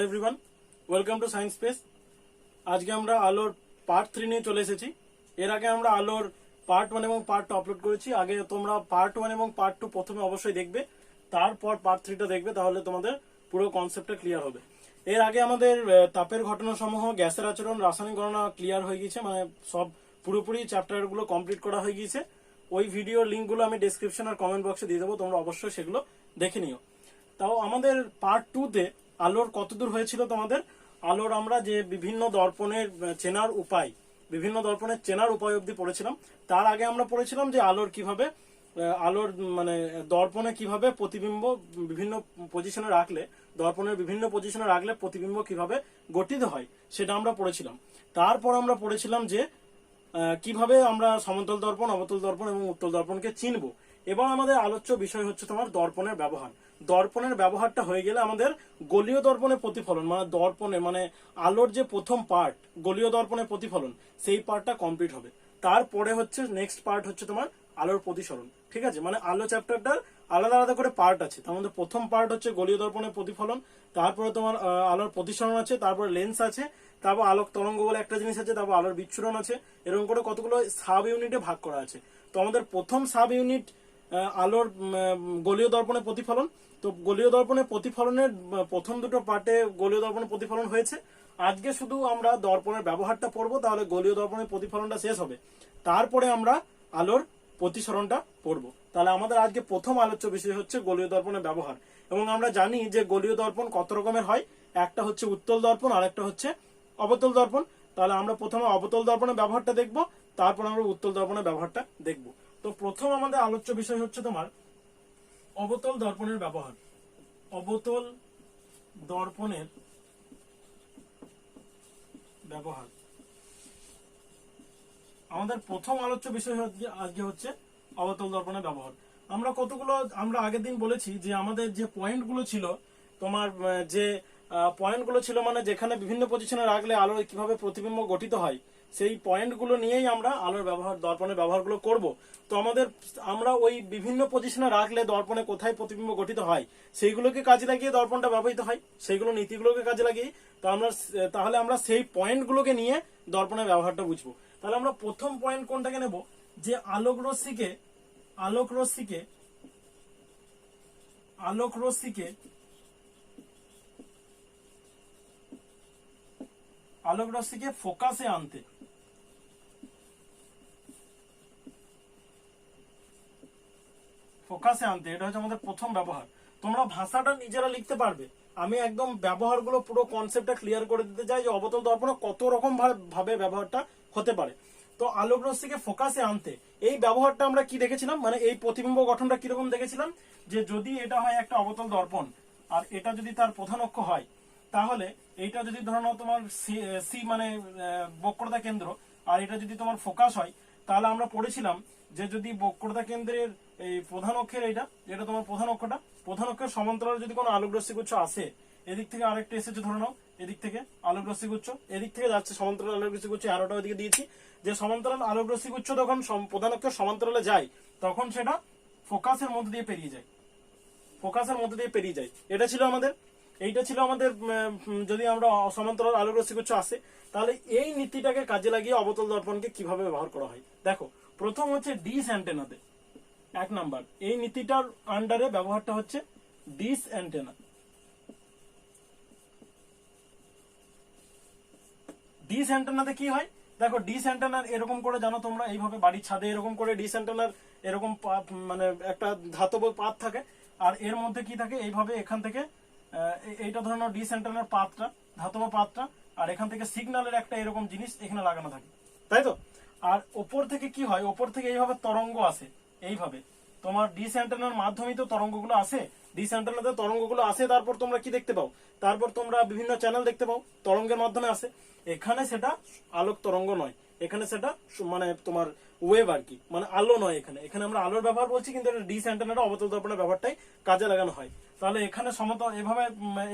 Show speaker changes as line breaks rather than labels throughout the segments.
Hello everyone, welcome to science space. আজকে আমরা আলোর পার্ট 3 নিয়ে চলে এসেছি। এর আগে আমরা আলোর পার্ট 1 এবং পার্ট 2 আপলোড করেছি। আগে তোমরা পার্ট 1 এবং পার্ট 2 প্রথমে অবশ্যই দেখবে, তারপর পার্ট 3টা দেখবে, তাহলে তোমাদের পুরো কনসেপ্টটা ক্লিয়ার হবে। এর আগে আমাদের তাপের ঘটনাসমূহ, গ্যাসের আচরণ, রাসায়নিক গণনা ক্লিয়ার হয়ে গিয়েছে, মানে সব পুরোপুরি চ্যাপ্টারগুলো কমপ্লিট করা হয়ে গিয়েছে। ওই ভিডিওর লিঙ্কগুলো আমি ডেসক্রিপশন আর কমেন্ট বক্সে দিয়ে দেবো, তোমরা অবশ্যই সেগুলো দেখে নিও। তাও আমাদের পার্ট 2-তে আলোর কতদূর হয়েছিল তোমাদের, আলোর আমরা যে বিভিন্ন দর্পণের চেনার উপায়, বিভিন্ন দর্পণের চেনার উপায় অবধি পড়েছিলাম। তার আগে আমরা পড়েছিলাম যে আলোর কিভাবে আলোর মানে দর্পণে কিভাবে প্রতিবিম্ব বিভিন্ন পজিশনে রাখলে, দর্পণের বিভিন্ন পজিশনে রাখলে প্রতিবিম্ব কিভাবে গঠিত হয় সেটা আমরা পড়েছিলাম। তারপর আমরা পড়েছিলাম যে কিভাবে আমরা সমতল দর্পণ, অবতল দর্পণ এবং উত্তল দর্পণকে চিনব। এবার আমাদের আলোচ্য বিষয় হচ্ছে তোমার দর্পণের ব্যবহার। দর্পণের ব্যবহারটা হয়ে গেলে আমাদের গলীয় দর্পণের প্রতিফলন, মানে দর্পণে মানে আলোর যে প্রথম পার্ট গলীয় দর্পণের প্রতিফলন, সেই পার্টটা কমপ্লিট হবে। তারপরে হচ্ছে নেক্সট পার্ট হচ্ছে তোমার আলোর প্রতিসরণ। ঠিক আছে, মানে আলো চ্যাপ্টারটার আলাদা আলাদা করে পার্ট আছে। তার মধ্যে প্রথম পার্ট হচ্ছে গলীয় দর্পণের প্রতিফলন, তারপরে তোমার আলোর প্রতিসরণ আছে, তারপরে লেন্স আছে, তারপর আলোক তরঙ্গ বলে একটা জিনিস আছে, তারপর আলোর বিচ্ছুরণ আছে। এরকম করে কতগুলো সাব ইউনিটে ভাগ করা আছে। তো আমাদের প্রথম সাব ইউনিট আলোর গলীয় দর্পণের প্রতিফলন। তো গলীয় দর্পণের প্রতিফলনের প্রথম দুটো পার্টে গলীয় দর্পণের প্রতিফলন হয়েছে। আজকে শুধু আমরা দর্পণের ব্যবহারটা পড়বো, তাহলে গলীয় দর্পণের প্রতিফলনটা শেষ হবে। তারপরে আমরা আলোর প্রতিসরণটা পড়বো। তাহলে আমাদের আজকে প্রথম আলোচ্য বিষয় হচ্ছে গলীয় দর্পণের ব্যবহার। এবং আমরা জানি যে গলীয় দর্পণ কত রকমের হয়, একটা হচ্ছে উত্তল দর্পণ আর একটা হচ্ছে অবতল দর্পণ। তাহলে আমরা প্রথমে অবতল দর্পণের ব্যবহারটা দেখব, তারপর আমরা উত্তল দর্পণের ব্যবহারটা দেখব। তো প্রথম আমাদের আলোচ্য বিষয় হচ্ছে তোমার অবতল দর্পণের ব্যবহার। অবতল দর্পণের ব্যবহার আমাদের প্রথম আলোচ্য বিষয় আজকে হচ্ছে অবতল দর্পণের ব্যবহার। আমরা আগের দিন বলেছি যে আমাদের যে পয়েন্টগুলো ছিল, তোমার যে পয়েন্টগুলো ছিল মানে যেখানে বিভিন্ন পজিশনে রাখলে আলোর কিভাবে প্রতিবিম্ব গঠিত হয়, সেই পয়েন্টগুলো নিয়েই আমরা আলোর ব্যবহার, দর্পণের ব্যবহারগুলো করব। তো আমরা ওই বিভিন্ন পজিশনে রাখলে দর্পণে কোথায় প্রতিবিম্ব গঠিত হয় সেইগুলোকে কাজে লাগিয়ে দর্পণটা ব্যবহৃত হয়, সেইগুলো নীতিগুলোকে কাজে লাগিয়ে। তাহলে আমরা সেই পয়েন্টগুলোকে নিয়ে দর্পণের ব্যবহারটা বুঝবো। তাহলে আমরা প্রথম পয়েন্ট কোনটাকে নেব, যে আলোক রশ্মিকে ফোকাসে আনতে। এটা হচ্ছে আমাদের প্রথম ব্যবহার। তোমরা ভাষাটা নিজেরা লিখতে পারবে, আমি একদম ব্যবহারগুলো পুরো কনসেপ্টটা ক্লিয়ার করে দিতে চাই যে অবতল দর্পণে কত রকম ভাবে ব্যবহারটা হতে পারে। তো আলোক রশ্মিকে ফোকাসে আনতে, এই ব্যবহারটা আমরা কি দেখেছিলাম, মানে এই প্রতিবিম্ব গঠনটা কিরকম দেখেছিলাম, যে যদি এটা হয় একটা অবতল দর্পণ আর এটা যদি তার প্রধান অক্ষ হয়, তাহলে এইটা যদি ধরো নাও তোমার সি মানে বক্রতা কেন্দ্র, আর এটা যদি তোমার ফোকাস হয়, তাহলে আমরা পড়েছিলাম যে যদি বক্রতা কেন্দ্রের এই প্রধান অক্ষের এটা তোমার প্রধান অক্ষের সমান্তরালে যদি কোনো আলোক রশ্মিগুচ্ছ আসে, এদিক থেকে আরেকটা এসেছে ধরে নাও, এদিক থেকে আলোক রশ্মিগুচ্ছ এদিক থেকে যাচ্ছে, সমান্তরাল আলোক রশ্মিগুচ্ছ আরোটা ওইদিকে দিয়েছি, যে সমান্তরাল আলোক রশ্মিগুচ্ছ যখন প্রধান অক্ষের সমান্তরালে যায় তখন সেটা ফোকাসের মধ্যে দিয়ে পেরিয়ে যায়। এইটা ছিল আমাদের যদি আমরা সমান্তরাল আলোক রশ্মিগুচ্ছ আসে, তাহলে এই নীতিটাকে কাজে লাগিয়ে অবতল দর্পণকে কিভাবে ব্যবহার করা হয় দেখো। প্রথম হচ্ছে ডিশ অ্যান্টেনাতে, 1 নাম্বার এই নীতিটার আন্ডারে ব্যবহারটা হচ্ছে ডিশ অ্যান্টেনা। ডিশ অ্যান্টেনাতে কি হয় দেখো, ডিশ অ্যান্টেনার এরকম করে জানো তোমরা, এইভাবে বাড়ির ছাদে এরকম করে ডিশ অ্যান্টেনার এরকম মানে একটা ধাতব পাত থাকে, আর এর মধ্যে কি থাকে, এইভাবে এখান থেকে এইটা ধরে নাও ডিশ অ্যান্টেনার পাতটা, ধাতব পাতটা, আর এখান থেকে সিগন্যালের একটা এরকম জিনিস এখানে লাগানো থাকে, তাই তো। আর ওপর থেকে কি হয়, ওপর থেকে এইভাবে তরঙ্গ আসে, এইভাবে তোমার ডিশ অ্যান্টেনার মাধ্যমেই তো তরঙ্গগুলো আসে, ডিশ অ্যান্টেনাতে তরঙ্গগুলো আসে, তারপর তোমরা কি দেখতে পাও, তারপর তোমরা বিভিন্ন চ্যানেল দেখতে পাও, তরঙ্গের মাধ্যমে আসে। এখানে সেটা আলোক তরঙ্গ নয়, এখানে সেটা মানে তোমার ওয়েভ আর কি, মানে আলো নয়। এখানে আমরা আলোর ব্যবহার বলছি, কিন্তু এটা ডিশ অ্যান্টেনার অবতল দর্পণের ব্যবহারটাই কাজে লাগানো হয়। তাহলে এখানে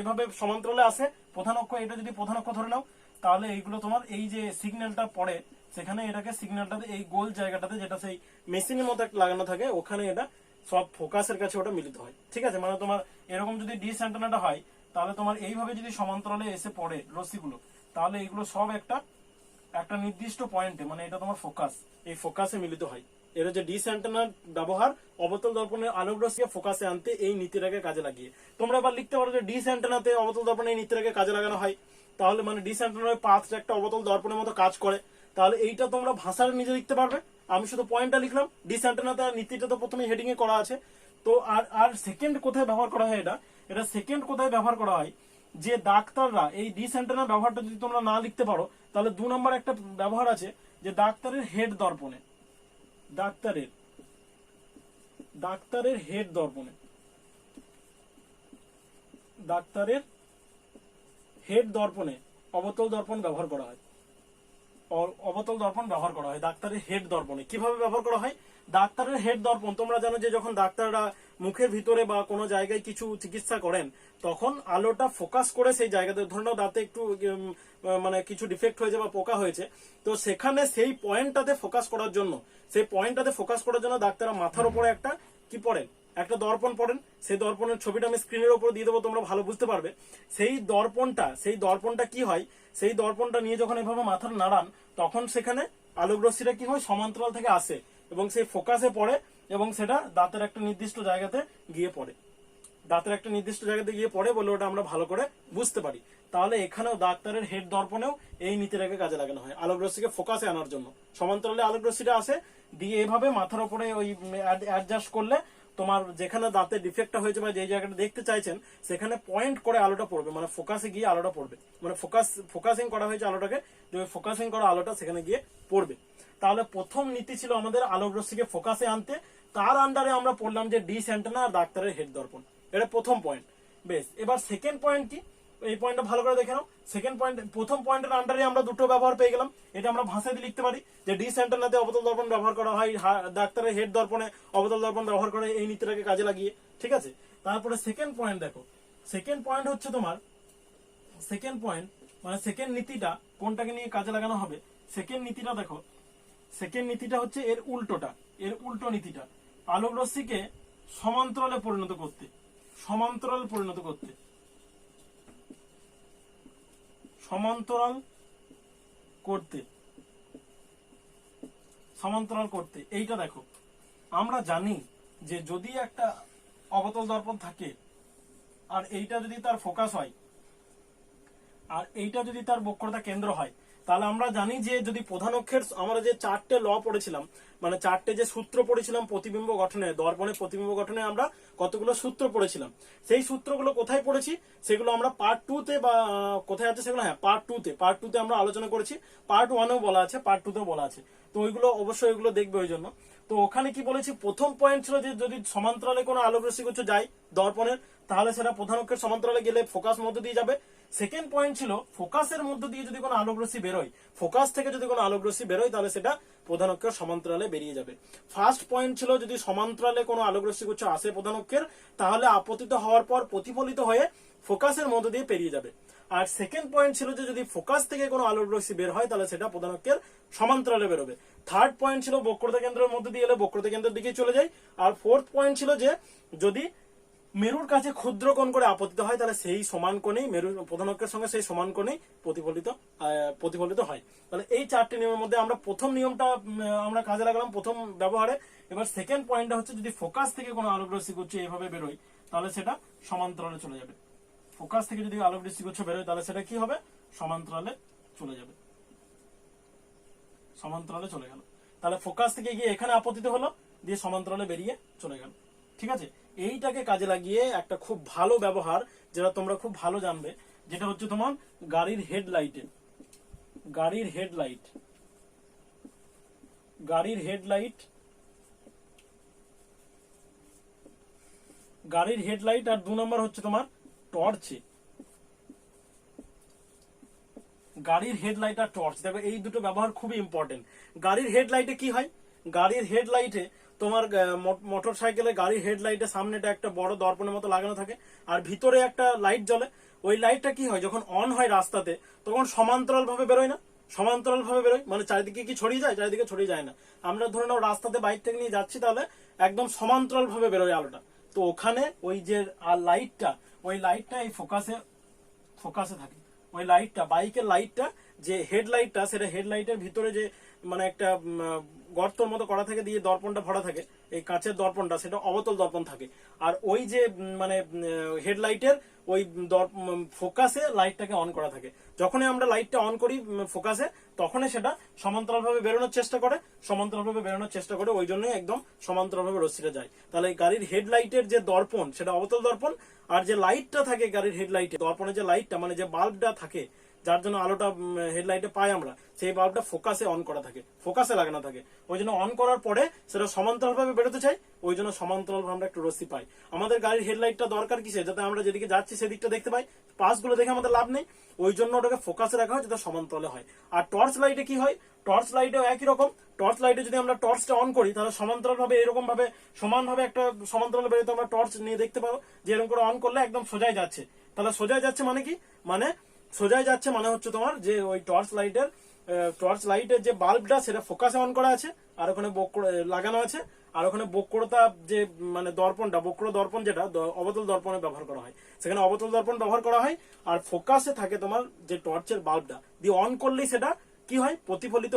এভাবে সমান্তরালে আসে প্রধান অক্ষ, এটা যদি প্রধান অক্ষ ধরে নাও, তাহলে এইগুলো তোমার এই যে সিগন্যালটা পড়ে সেখানে এটাকে সিগন্যালটাতে এই গোল জায়গাটাতে, যেটা সেই মেশিনের মতো একটা লাগানো থাকে, ওখানে এটা সব ফোকাসের কাছে ওটা মিলিত হয়। ঠিক আছে, মানে তোমার এরকম যদি ডিশ অ্যান্টেনাটা হয়, তাহলে তোমার এইভাবে যদি সমান্তরালে এসে পড়ে রশ্মিগুলো, তাহলে এইগুলো সব একটা একটা নির্দিষ্ট পয়েন্টে, মানে এটা তোমার ফোকাস, এই ফোকাসে মিলিত হয়। এর হচ্ছে ডিস অ্যান্টেনার ব্যবহার অবতল দর্পণের আলোক রশ্মিকে ফোকাসে আনতে এই নীতিটাকে কাজে লাগিয়ে। তোমরা এবার লিখতে পারো যে ডিস অ্যান্টেনাতে অবতল দর্পণে এই নীতিটাকে কাজে লাগানো হয়, তাহলে মানে ডিস অ্যান্টেনার পাথটা একটা অবতল দর্পণের মতো কাজ করে। তাহলে এইটা তোমরা ভাষার নিজে লিখতে পারবে, আমি শুধু পয়েন্টটা লিখলাম। ডিস অ্যান্টেনাতে নীতিটা তো প্রথমে হেডিং এ করা আছে। তো আর সেকেন্ড কোথায় ব্যবহার করা হয়, এটা সেকেন্ড কোথায় ব্যবহার করা হয়, যে ডাক্তাররা এই ডিস অ্যান্টেনার ব্যবহারটা যদি তোমরা না লিখতে পারো, তাহলে 2 নম্বর একটা ব্যবহার আছে যে ডাক্তারের হেড দর্পণে, ডাক্তারের হেড দর্পণে, ডাক্তারের হেড দর্পণে অবতল দর্পণ ব্যবহার করা হয়। অবতল দর্পণ ব্যবহার করা হয় ডাক্তারের হেড দর্পণে। কিভাবে ব্যবহার করা হয়? ডাক্তারের হেড দর্পণ তোমরা জানো যে যখন ডাক্তাররা মুখের ভিতরে বা কোনো জায়গায় কিছু চিকিৎসা করেন, তখন আলোটা ফোকাস করে সেই জায়গাতে, ধরে নাও দাঁতে একটু মানে কিছু ডিফেক্ট হয়েছে বা পোকা হয়েছে, তো সেখানে সেই পয়েন্টটাতে ফোকাস করার জন্য, ডাক্তাররা মাথার উপরে একটা কি পড়েন, একটা দর্পণ পড়েন। সেই দর্পণের ছবিটা আমি স্ক্রিনের উপর দিয়ে দেবো, তোমরা ভালো বুঝতে পারবে। সেই দর্পণটা কি হয়, সেই দর্পণটা নিয়ে যখন এভাবে মাথার নাড়ান, তখন সেখানে আলোক রশ্মিটা কি হয়, সমান্তরাল থেকে আসে এবং সেই ফোকাসে পড়ে এবং সেটা দাঁতের একটা নির্দিষ্ট জায়গাতে গিয়ে পড়ে, বলে ওটা আমরা ভালো করে বুঝতে পারি। তাহলে এখানেও ডাক্তারের হেড দর্পণেও এই নীতিটাকে কাজে লাগানো হয় আলোক রশ্মিকে ফোকাসে আনার জন্য। সমান্তরালে আলোক রশ্মিটা আসে, দিয়ে এভাবে মাথার উপরে ওই অ্যাডজাস্ট করলে তোমার যেখানে দাঁতের ডিফেক্টটা হয়েছে বা যে জায়গাটা দেখতে চাইছেন, সেখানে পয়েন্ট করে আলোটা পড়বে, মানে ফোকাসে গিয়ে আলোটা পড়বে, মানে ফোকাসিং করা হয়েছে আলোটাকে, ফোকাসিং করা আলোটা সেখানে গিয়ে পড়বে। তাহলে প্রথম নীতি ছিল আমাদের আলোক রশ্মিকে ফোকাসে আনতে। তার আন্ডারে আমরা পড়লাম যে ডিস অ্যান্টেনা আর ডাক্তারের হেড দর্পণ, এটা প্রথম পয়েন্ট। বেশ, এবার সেকেন্ড পয়েন্ট কি, এই পয়েন্টটা ভালো করে দেখে নাও। সেকেন্ড পয়েন্ট, প্রথম পয়েন্টের আন্ডারে আমরা দুটো ব্যবহার পেয়ে গেলাম। এটা আমরা ভাষায় দিয়ে লিখতে পারি যে ডিস অ্যান্টেনাতে অবতল দর্পণ ব্যবহার করা হয়, ডাক্তারের হেড দর্পণে অবতল দর্পণ ব্যবহার করে এই নীতিটাকে কাজে লাগিয়ে। ঠিক আছে, তারপরে সেকেন্ড পয়েন্ট দেখো। সেকেন্ড পয়েন্ট হচ্ছে তোমার মানে সেকেন্ড নীতিটা কোনটাকে নিয়ে কাজে লাগানো হবে। সেকেন্ড নীতিটা দেখো, সেকেন্ড নীতিটা হচ্ছে এর উল্টো নীতিটা, আলোক রশ্মিকে সমান্তরালে পরিণত করতে, সমান্তরাল করতে। এইটা দেখো, আমরা জানি যে যদি একটা অবতল দর্পণ থাকে আর এইটা যদি তার ফোকাস হয় আর এইটা যদি তার বক্রতা কেন্দ্র হয়, তাহলে আমরা জানি যে যদি প্রধান অক্ষের, আমরা যে 4টে ল পড়েছিলাম, মানে 4টে যে সূত্র পড়েছিলাম প্রতিবিম্ব গঠনে, দর্পণের প্রতিবিম্ব গঠনে আমরা কতগুলো সূত্র পড়েছিলাম, সেই সূত্রগুলো কোথায় পড়েছি সেগুলো আমরা পার্ট 2তে, বা কোথায় আছে সেগুলো, হ্যাঁ পার্ট 2তে আমরা আলোচনা করেছি। পার্ট 1এও বলা আছে, পার্ট 2তেও বলা আছে, তো ওইগুলো অবশ্যই ওইগুলো দেখবে ওই জন্য। তো ওখানে কি বলেছি, প্রথম পয়েন্ট ছিল যে যদি সমান্তরালে কোনো আলোক রশ্মিগুচ্ছ যায় দর্পণের, তাহলে সেটা প্রধান অক্ষের সমান্তরালে গেলে ফোকাস মধ্য দিয়ে যাবে। সেকেন্ড পয়েন্ট ছিল ফোকাসের মধ্য দিয়ে যদি কোনো আলোক রশ্মি বেরোয়, ফোকাস থেকে যদি কোনো আলোক রশ্মি বেরোয়, তাহলে সেটা প্রধান অক্ষের সমান্তরালে বেরিয়ে যাবে। ফার্স্ট পয়েন্ট ছিল যদি সমান্তরালে কোনো আলোক রশ্মিগুচ্ছ আসে প্রধান অক্ষের, তাহলে আপতিত হওয়ার পর প্রতিফলিত হয়ে ফোকাসের মধ্য দিয়ে পেরিয়ে যাবে। আর সেকেন্ড পয়েন্ট ছিল যে যদি ফোকাস থেকে কোনো আলোক রশ্মি বের হয়, তাহলে সেটা প্রধান অক্ষের সমান্তরালে বেরোবে। থার্ড পয়েন্ট ছিল বক্রতা কেন্দ্রের মধ্যে দিয়ে এলে বক্রতা কেন্দ্রের দিকে চলে যায়। আর ফোর্থ পয়েন্ট ছিল যে যদি মেরুর কাছে ক্ষুদ্র কোণ করে আপতিত হয়, তাহলে সেই সমান কোণেই মেরু প্রধান অক্ষের সঙ্গে সেই সমান কোণেই প্রতিফলিত হয়। তাহলে এই 4টে নিয়মের মধ্যে আমরা প্রথম নিয়মটা আমরা কাজে লাগালাম প্রথম ব্যবহারে। এবার সেকেন্ড পয়েন্টটা হচ্ছে যদি ফোকাস থেকে কোনো আলোক রশ্মিগুচ্ছ এইভাবে বেরোয়, তাহলে সেটা সমান্তরালে চলে যাবে। ফোকাস থেকে যদি আলোক রশ্মিগুচ্ছ বেরোয়, তাহলে সেটা কি হবে, সমান্তরালে চলে যাবে, সমান্তরালে চলে গেল। তাহলে ফোকাস থেকে গিয়ে এখানে আপতিত হলো, দিয়ে সমান্তরালে বেরিয়ে চলে গেল। ঠিক আছে, এইটাকে কাজে লাগিয়ে একটা খুব ভালো ব্যবহার, যেটা তোমরা খুব ভালো জানবে, যেটা হচ্ছে তোমার গাড়ির হেডলাইট, আর 2 নম্বর হচ্ছে তোমার টর্চে। গাড়ির হেডলাইট আর টর্চ, দেখো এই দুটো ব্যবহার খুবই ইম্পর্টেন্ট। গাড়ির হেডলাইটে কি হয়, গাড়ির হেডলাইটে তোমার মোটর সাইকেলে গাড়ির হেডলাইটের সামনেটা একটা বড় দর্পণের মতো লাগানো থাকে, আর ভিতরে একটা লাইট জ্বলে। ওই লাইটটা কি হয়, যখন অন হয় রাস্তাতে, তখন সমান্তরাল ভাবে বেরোয় না, সমান্তরাল ভাবে বেরোয়, মানে চারিদিকে কি ছড়িয়ে যায়, চারিদিকে ছড়িয়ে যায় না। আমরা ধরে নাও রাস্তাতে বাইক থেকে নিয়ে যাচ্ছি, তাহলে একদম সমান্তরাল ভাবে বেরোয় আলোটা, তো ওখানে ওই যে আর লাইটটা, ওই লাইটটা এই ফোকাসে থাকে। ওই লাইটটা, বাইকের লাইটটা যে হেডলাইটটা, সেটা হেডলাইটের ভিতরে যে মানে একটা গর্তর মতো করা থাকে, দিয়ে দর্পণটা ভরা থাকে, এই কাঁচের দর্পণটা, সেটা অবতল দর্পণ থাকে। আর ওই যে মানে হেডলাইটের ওই ফোকাসে লাইটটাকে অন করা থাকে। যখনই আমরা লাইটটা অন করি ফোকাসে, তখনই সেটা সমান্তরালভাবে বেরোনোর চেষ্টা করে, ওই জন্যই একদম সমান্তরালভাবে রশ্মিটা যায়। তাহলে গাড়ির হেডলাইটের যে দর্পণ, সেটা অবতল দর্পণ, আর যে লাইটটা থাকে গাড়ির হেডলাইটে, দর্পণের যে লাইটটা মানে যে বাল্বটা থাকে, যার জন্য আলোটা হেডলাইটে পাই আমরা, সেই বাল্বটা ফোকাসে অন করা থাকে, ফোকাসে লাগানো থাকে। ওই জন্য অন করার পরে সেটা সমান্তরালভাবে বেরোতে চাই, ওই জন্য সমান্তরালভাবে আমরা একটু রশ্মি পাই। আমাদের গাড়ির হেডলাইটটা দরকার কিসে? যাতে আমরা যেদিকে যাচ্ছি সেদিকটা দেখতে পাই, পাশগুলো দেখে আমাদের লাভ নেই, ওই জন্য ওটাকে ফোকাসে রাখা হয় যাতে সমান্তরালে হয়। আর টর্চ লাইটে কি হয়? টর্চ লাইটেও একই রকম। টর্চ লাইটে যদি আমরা টর্চটা অন করি, তাহলে সমান্তরাল ভাবে এরকম ভাবে সমানভাবে একটা সমান্তরাল বেরোতে আমরা টর্চ নিয়ে দেখতে পাবো যে এরকম করে অন করলে একদম সোজাই যাচ্ছে। তাহলে সোজাই যাচ্ছে মানে কি? মানে সোজাই যাচ্ছে মানে হচ্ছে তোমার যে ওই টর্চ লাইটের যে বাল্বটা, সেটা ফোকাসে অন করা আছে, আর ওখানে লাগানো আছে, আর ওখানে বক্রতা যে মানে দর্পণটা, বক্র দর্পণ যেটা অবতল দর্পণে ব্যবহার করা হয়, সেখানে অবতল দর্পণ ব্যবহার করা হয়। আর ফোকাসে থাকে তোমার যে টর্চের বাল্বটা, দিয়ে অন করলেই সেটা কি হয়? প্রতিফলিত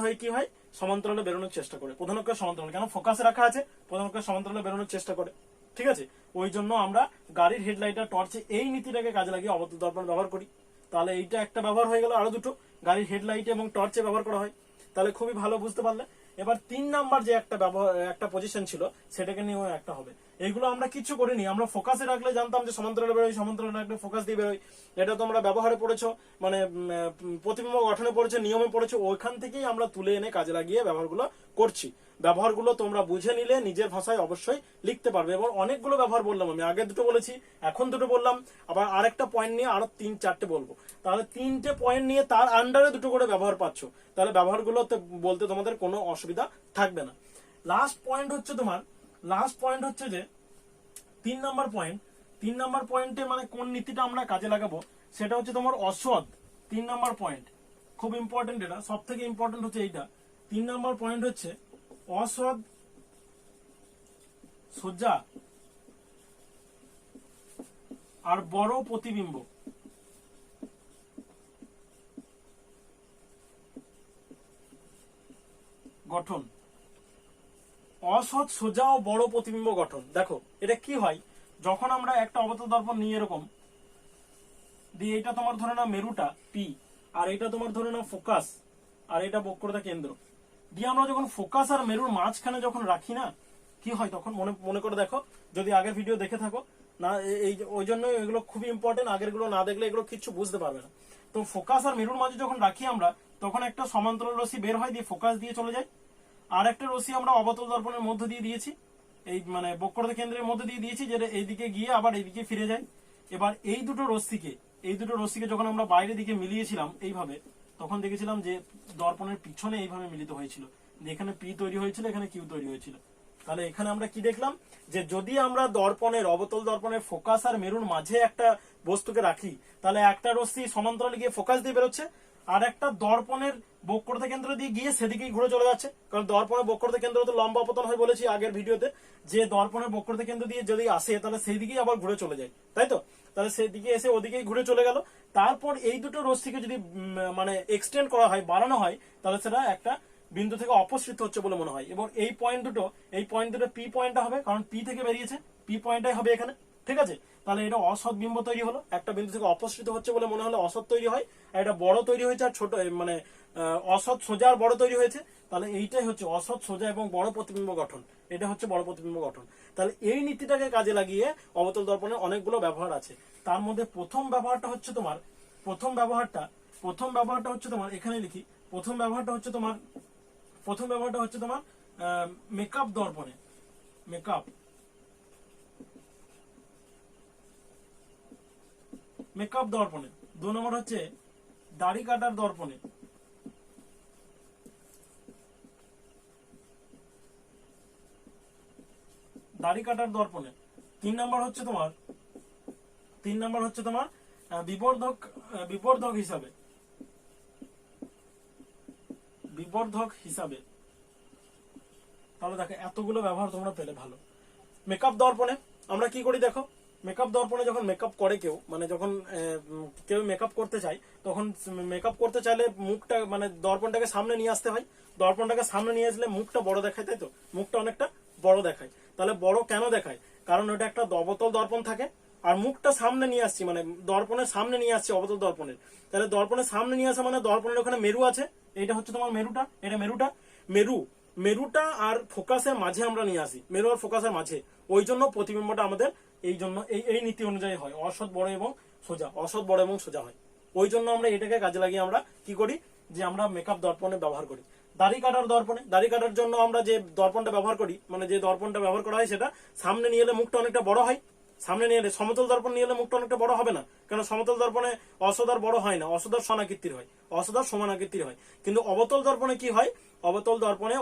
হয়ে কি হয়? সমান্তরালে বেরোনোর চেষ্টা করে। প্রধান অক্ষ সমান্তরালে, কেন? ফোকাসে রাখা আছে, প্রধান অক্ষ সমান্তরালে বেরোনোর চেষ্টা করে। ঠিক আছে? ওই জন্য আমরা গাড়ির হেডলাইট আর টর্চে এই নীতিটাকে কাজে লাগিয়ে অবতল দর্পণ ব্যবহার করি। তাহলে এইটা একটা ব্যবহার হয়ে গেল। আরো দুটো গাড়ির হেডলাইট এবং টর্চে ব্যবহার করা হয়। তাহলে খুবই ভালো বুঝতে পারলে। এবার 3 নাম্বার যে একটা পজিশন ছিল, সেটাকে নিয়েও একটা হবে। এইগুলো আমরা কিছু করিনি, আমরা ফোকাসে রাখলে জানতাম যে সমান্তরালে বেরোয়, সমান্তরালে রাখলে ফোকাস দিয়ে বেরোয়। এটা তোমরা ব্যবহারে পড়েছো, মানে প্রতিবিম্ব গঠনে পড়েছো, নিয়মে পড়েছো, ওইখান থেকেই আমরা তুলে এনে কাজে লাগিয়ে ব্যবহারগুলো করছি। ব্যবহারগুলো তোমরা বুঝে নিলে নিজের ভাষায় অবশ্যই লিখতে পারবে। এবং অনেকগুলো ব্যবহার বললাম, আমি আগে দুটো বলেছি, এখন দুটো বললাম, আবার আরেকটা পয়েন্ট নিয়ে আরো 3-4টে বলবো। তাহলে 3টে পয়েন্ট নিয়ে তার আন্ডারে দুটো করে ব্যবহার পাচ্ছ। তাহলে ব্যবহারগুলো বলতে তোমাদের কোনো অসুবিধা থাকবে না। লাস্ট পয়েন্ট হচ্ছে যে 3 নাম্বার পয়েন্টে মানে কোন নীতিটা আমরা কাজে লাগাবো, সেটা হচ্ছে তোমার অসৎ। 3 নাম্বার পয়েন্ট খুব ইম্পর্টেন্ট, এটা সব থেকে ইম্পর্টেন্ট হচ্ছে এইটা। 3 নাম্বার পয়েন্ট হচ্ছে অসৎ সোজা আর বড় প্রতিবিম্ব গঠন। অসৎ সোজা ও বড় প্রতিবিম্ব গঠন। দেখো এটা কি হয়, যখন আমরা একটা অবতল দর্পণ নিয়ে এরকম দিয়ে, এটা তোমার ধরে নাও মেরুটা পি, আর এটা তোমার ধরে নাও ফোকাস, আর এটা বক্রতা কেন্দ্র, দিয়ে আমরা যখন ফোকাস আর মেরুর মাঝখানে যখন রাখি না, কি হয় তখন? মনে করে দেখো, যদি আগের ভিডিও দেখে থাকো না, এই ওই জন্য এগুলো খুবই ইম্পর্টেন্ট। আগের গুলো না দেখলে এগুলো কিছু বুঝতে পারবে না। তো ফোকাস আর মেরুর মাঝে যখন রাখি আমরা, তখন একটা সমান্তরাল রশ্মি বের হয়, দিয়ে ফোকাস দিয়ে চলে যায়। আর একটা রশ্মি আমরা অবতল দর্পণের মধ্য দিয়ে দিয়েছি, এই মানে বক্রতা কেন্দ্রের মধ্যে দিয়ে দিয়েছি, যেটা এইদিকে গিয়ে আবার এইদিকে ফিরে যায়। এবার এই দুটো রশ্মিকে যখন আমরা বাইরের দিকে মিলিয়েছিলাম এইভাবে, তখন দেখেছিলাম যে দর্পণের পিছনে এইভাবে মিলিত হয়েছিল, এখানে পি তৈরি হয়েছিল, এখানে কিউ তৈরি হয়েছিল। তাহলে এখানে আমরা কি দেখলাম, যে যদি আমরা অবতল দর্পণের ফোকাস আর মেরুর মাঝে একটা বস্তুকে রাখি, তাহলে একটা রশ্মি সমান্তরালে গিয়ে ফোকাস দিয়ে বেরোচ্ছে, আর একটা দর্পণের বক্রতা কেন্দ্র দিয়ে গিয়ে সেদিকেই ঘুরে চলে যাচ্ছে। কারণ দর্পণের বক্রতা কেন্দ্র তো লম্বা অপতন হয় বলেছি আগের ভিডিওতে, যে দর্পণের বক্রতা কেন্দ্র দিয়ে যদি আসে, তাহলে সেই দিকেই আবার ঘুরে চলে যায়, তাই তো? তাহলে সেদিকে এসে ওদিকেই ঘুরে চলে গেল। তারপর এই দুটো রশ্মিকে যদি মানে এক্সটেন্ড করা হয়, বাড়ানো হয়, তাহলে সেটা একটা বিন্দু থেকে অপসৃত হচ্ছে বলে মনে হয়। এবং এই পয়েন্ট দুটো পি পয়েন্টটা হবে, কারণ পি থেকে বেরিয়েছে, পি পয়েন্টটাই হবে এখানে। ঠিক আছে? তাহলে এটা অসৎ বিম্ব তৈরি হলো, একটা বিন্দু থেকে অপসৃত হচ্ছে বলে মনে হলো অসৎ তৈরি হয়, আর এটা বড় তৈরি হয়েছে, আর ছোট মানে অসৎ সোজা আর বড় তৈরি হয়েছে। তাহলে এইটাই হচ্ছে অসৎ সোজা এবং বড় প্রতিবিম্ব গঠন। এটা হচ্ছে বড় প্রতিবিম্ব গঠন। তাহলে এই নীতিটাকে কাজে লাগিয়ে অবতল দর্পণের অনেকগুলো ব্যবহার আছে। তার মধ্যে প্রথম ব্যবহারটা হচ্ছে তোমার এখানে লিখি। প্রথম ব্যবহারটা হচ্ছে তোমার মেকআপ দর্পণে, মেকআপ 2 নম্বর হচ্ছে দাড়ি কাটার দর্পণে, দাড়ি কাটার দর্পণে। 3 নম্বর হচ্ছে তোমার বিবর্ধক হিসাবে। তাহলে দেখো এতগুলো ব্যবহার তোমরা পেলে, ভালো। মেকআপ দর্পণে আমরা কি করি দেখো, মেকআপ দর্পণে যখন মেকআপ করে কেউ, মানে যখন কেউ মেকআপ করতে চায়, তখন মেকআপ করতে চাইলে মুখটা মানে দর্পণটাকে সামনে নিয়ে আসতে হয়। দর্পণটাকে সামনে নিয়ে আসলে মুখটা বড় দেখায়, তাই তো, মুখটা অনেকটা বড় দেখায়। তাহলে বড় কেন দেখায়? কারণ ওটা একটা অবতল দর্পণ থাকে, আর মুখটা সামনে নিয়ে আসছি, মানে দর্পণের সামনে নিয়ে আসছি অবতল দর্পণের। তাহলে দর্পণের সামনে নিয়ে আসা মানে দর্পণের ওখানে মেরু আছে, এইটা হচ্ছে তোমার মেরুটা, এটা মেরুটা আর ফোকাসের মাঝে আমরা নিয়ে আসি, মেরু আর ফোকাসের মাঝে। ওই জন্য প্রতিবিম্বটা আমাদের এই জন্য এই নীতি অনুযায়ী হয়, অসৎ বড় এবং সোজা, অসৎ বড় এবং সোজা হয়। ওই জন্য আমরা এটাকে কাজে লাগিয়ে আমরা কি করি, যে আমরা মেকআপ দর্পণে ব্যবহার করি। দাড়ি কাটার দর্পণে, দাড়ি কাটার জন্য আমরা যে দর্পণটা ব্যবহার করি, মানে যে দর্পণটা ব্যবহার করা হয়, সেটা সামনে নিয়ে এলে মুখটা অনেকটা বড় হয়। সামনে নিয়ে এলে, সমতল দর্পণ নিয়ে এলে মুখটা অনেকটা বড় হবে না, কারণ সমতল দর্পণে অসদার বড় হয় না, অসদার সমানাকৃতির হয়, অসদার সমানাকৃতির হয়। কিন্তু অবতল দর্পণে কি হয়, অবতল দর্পণে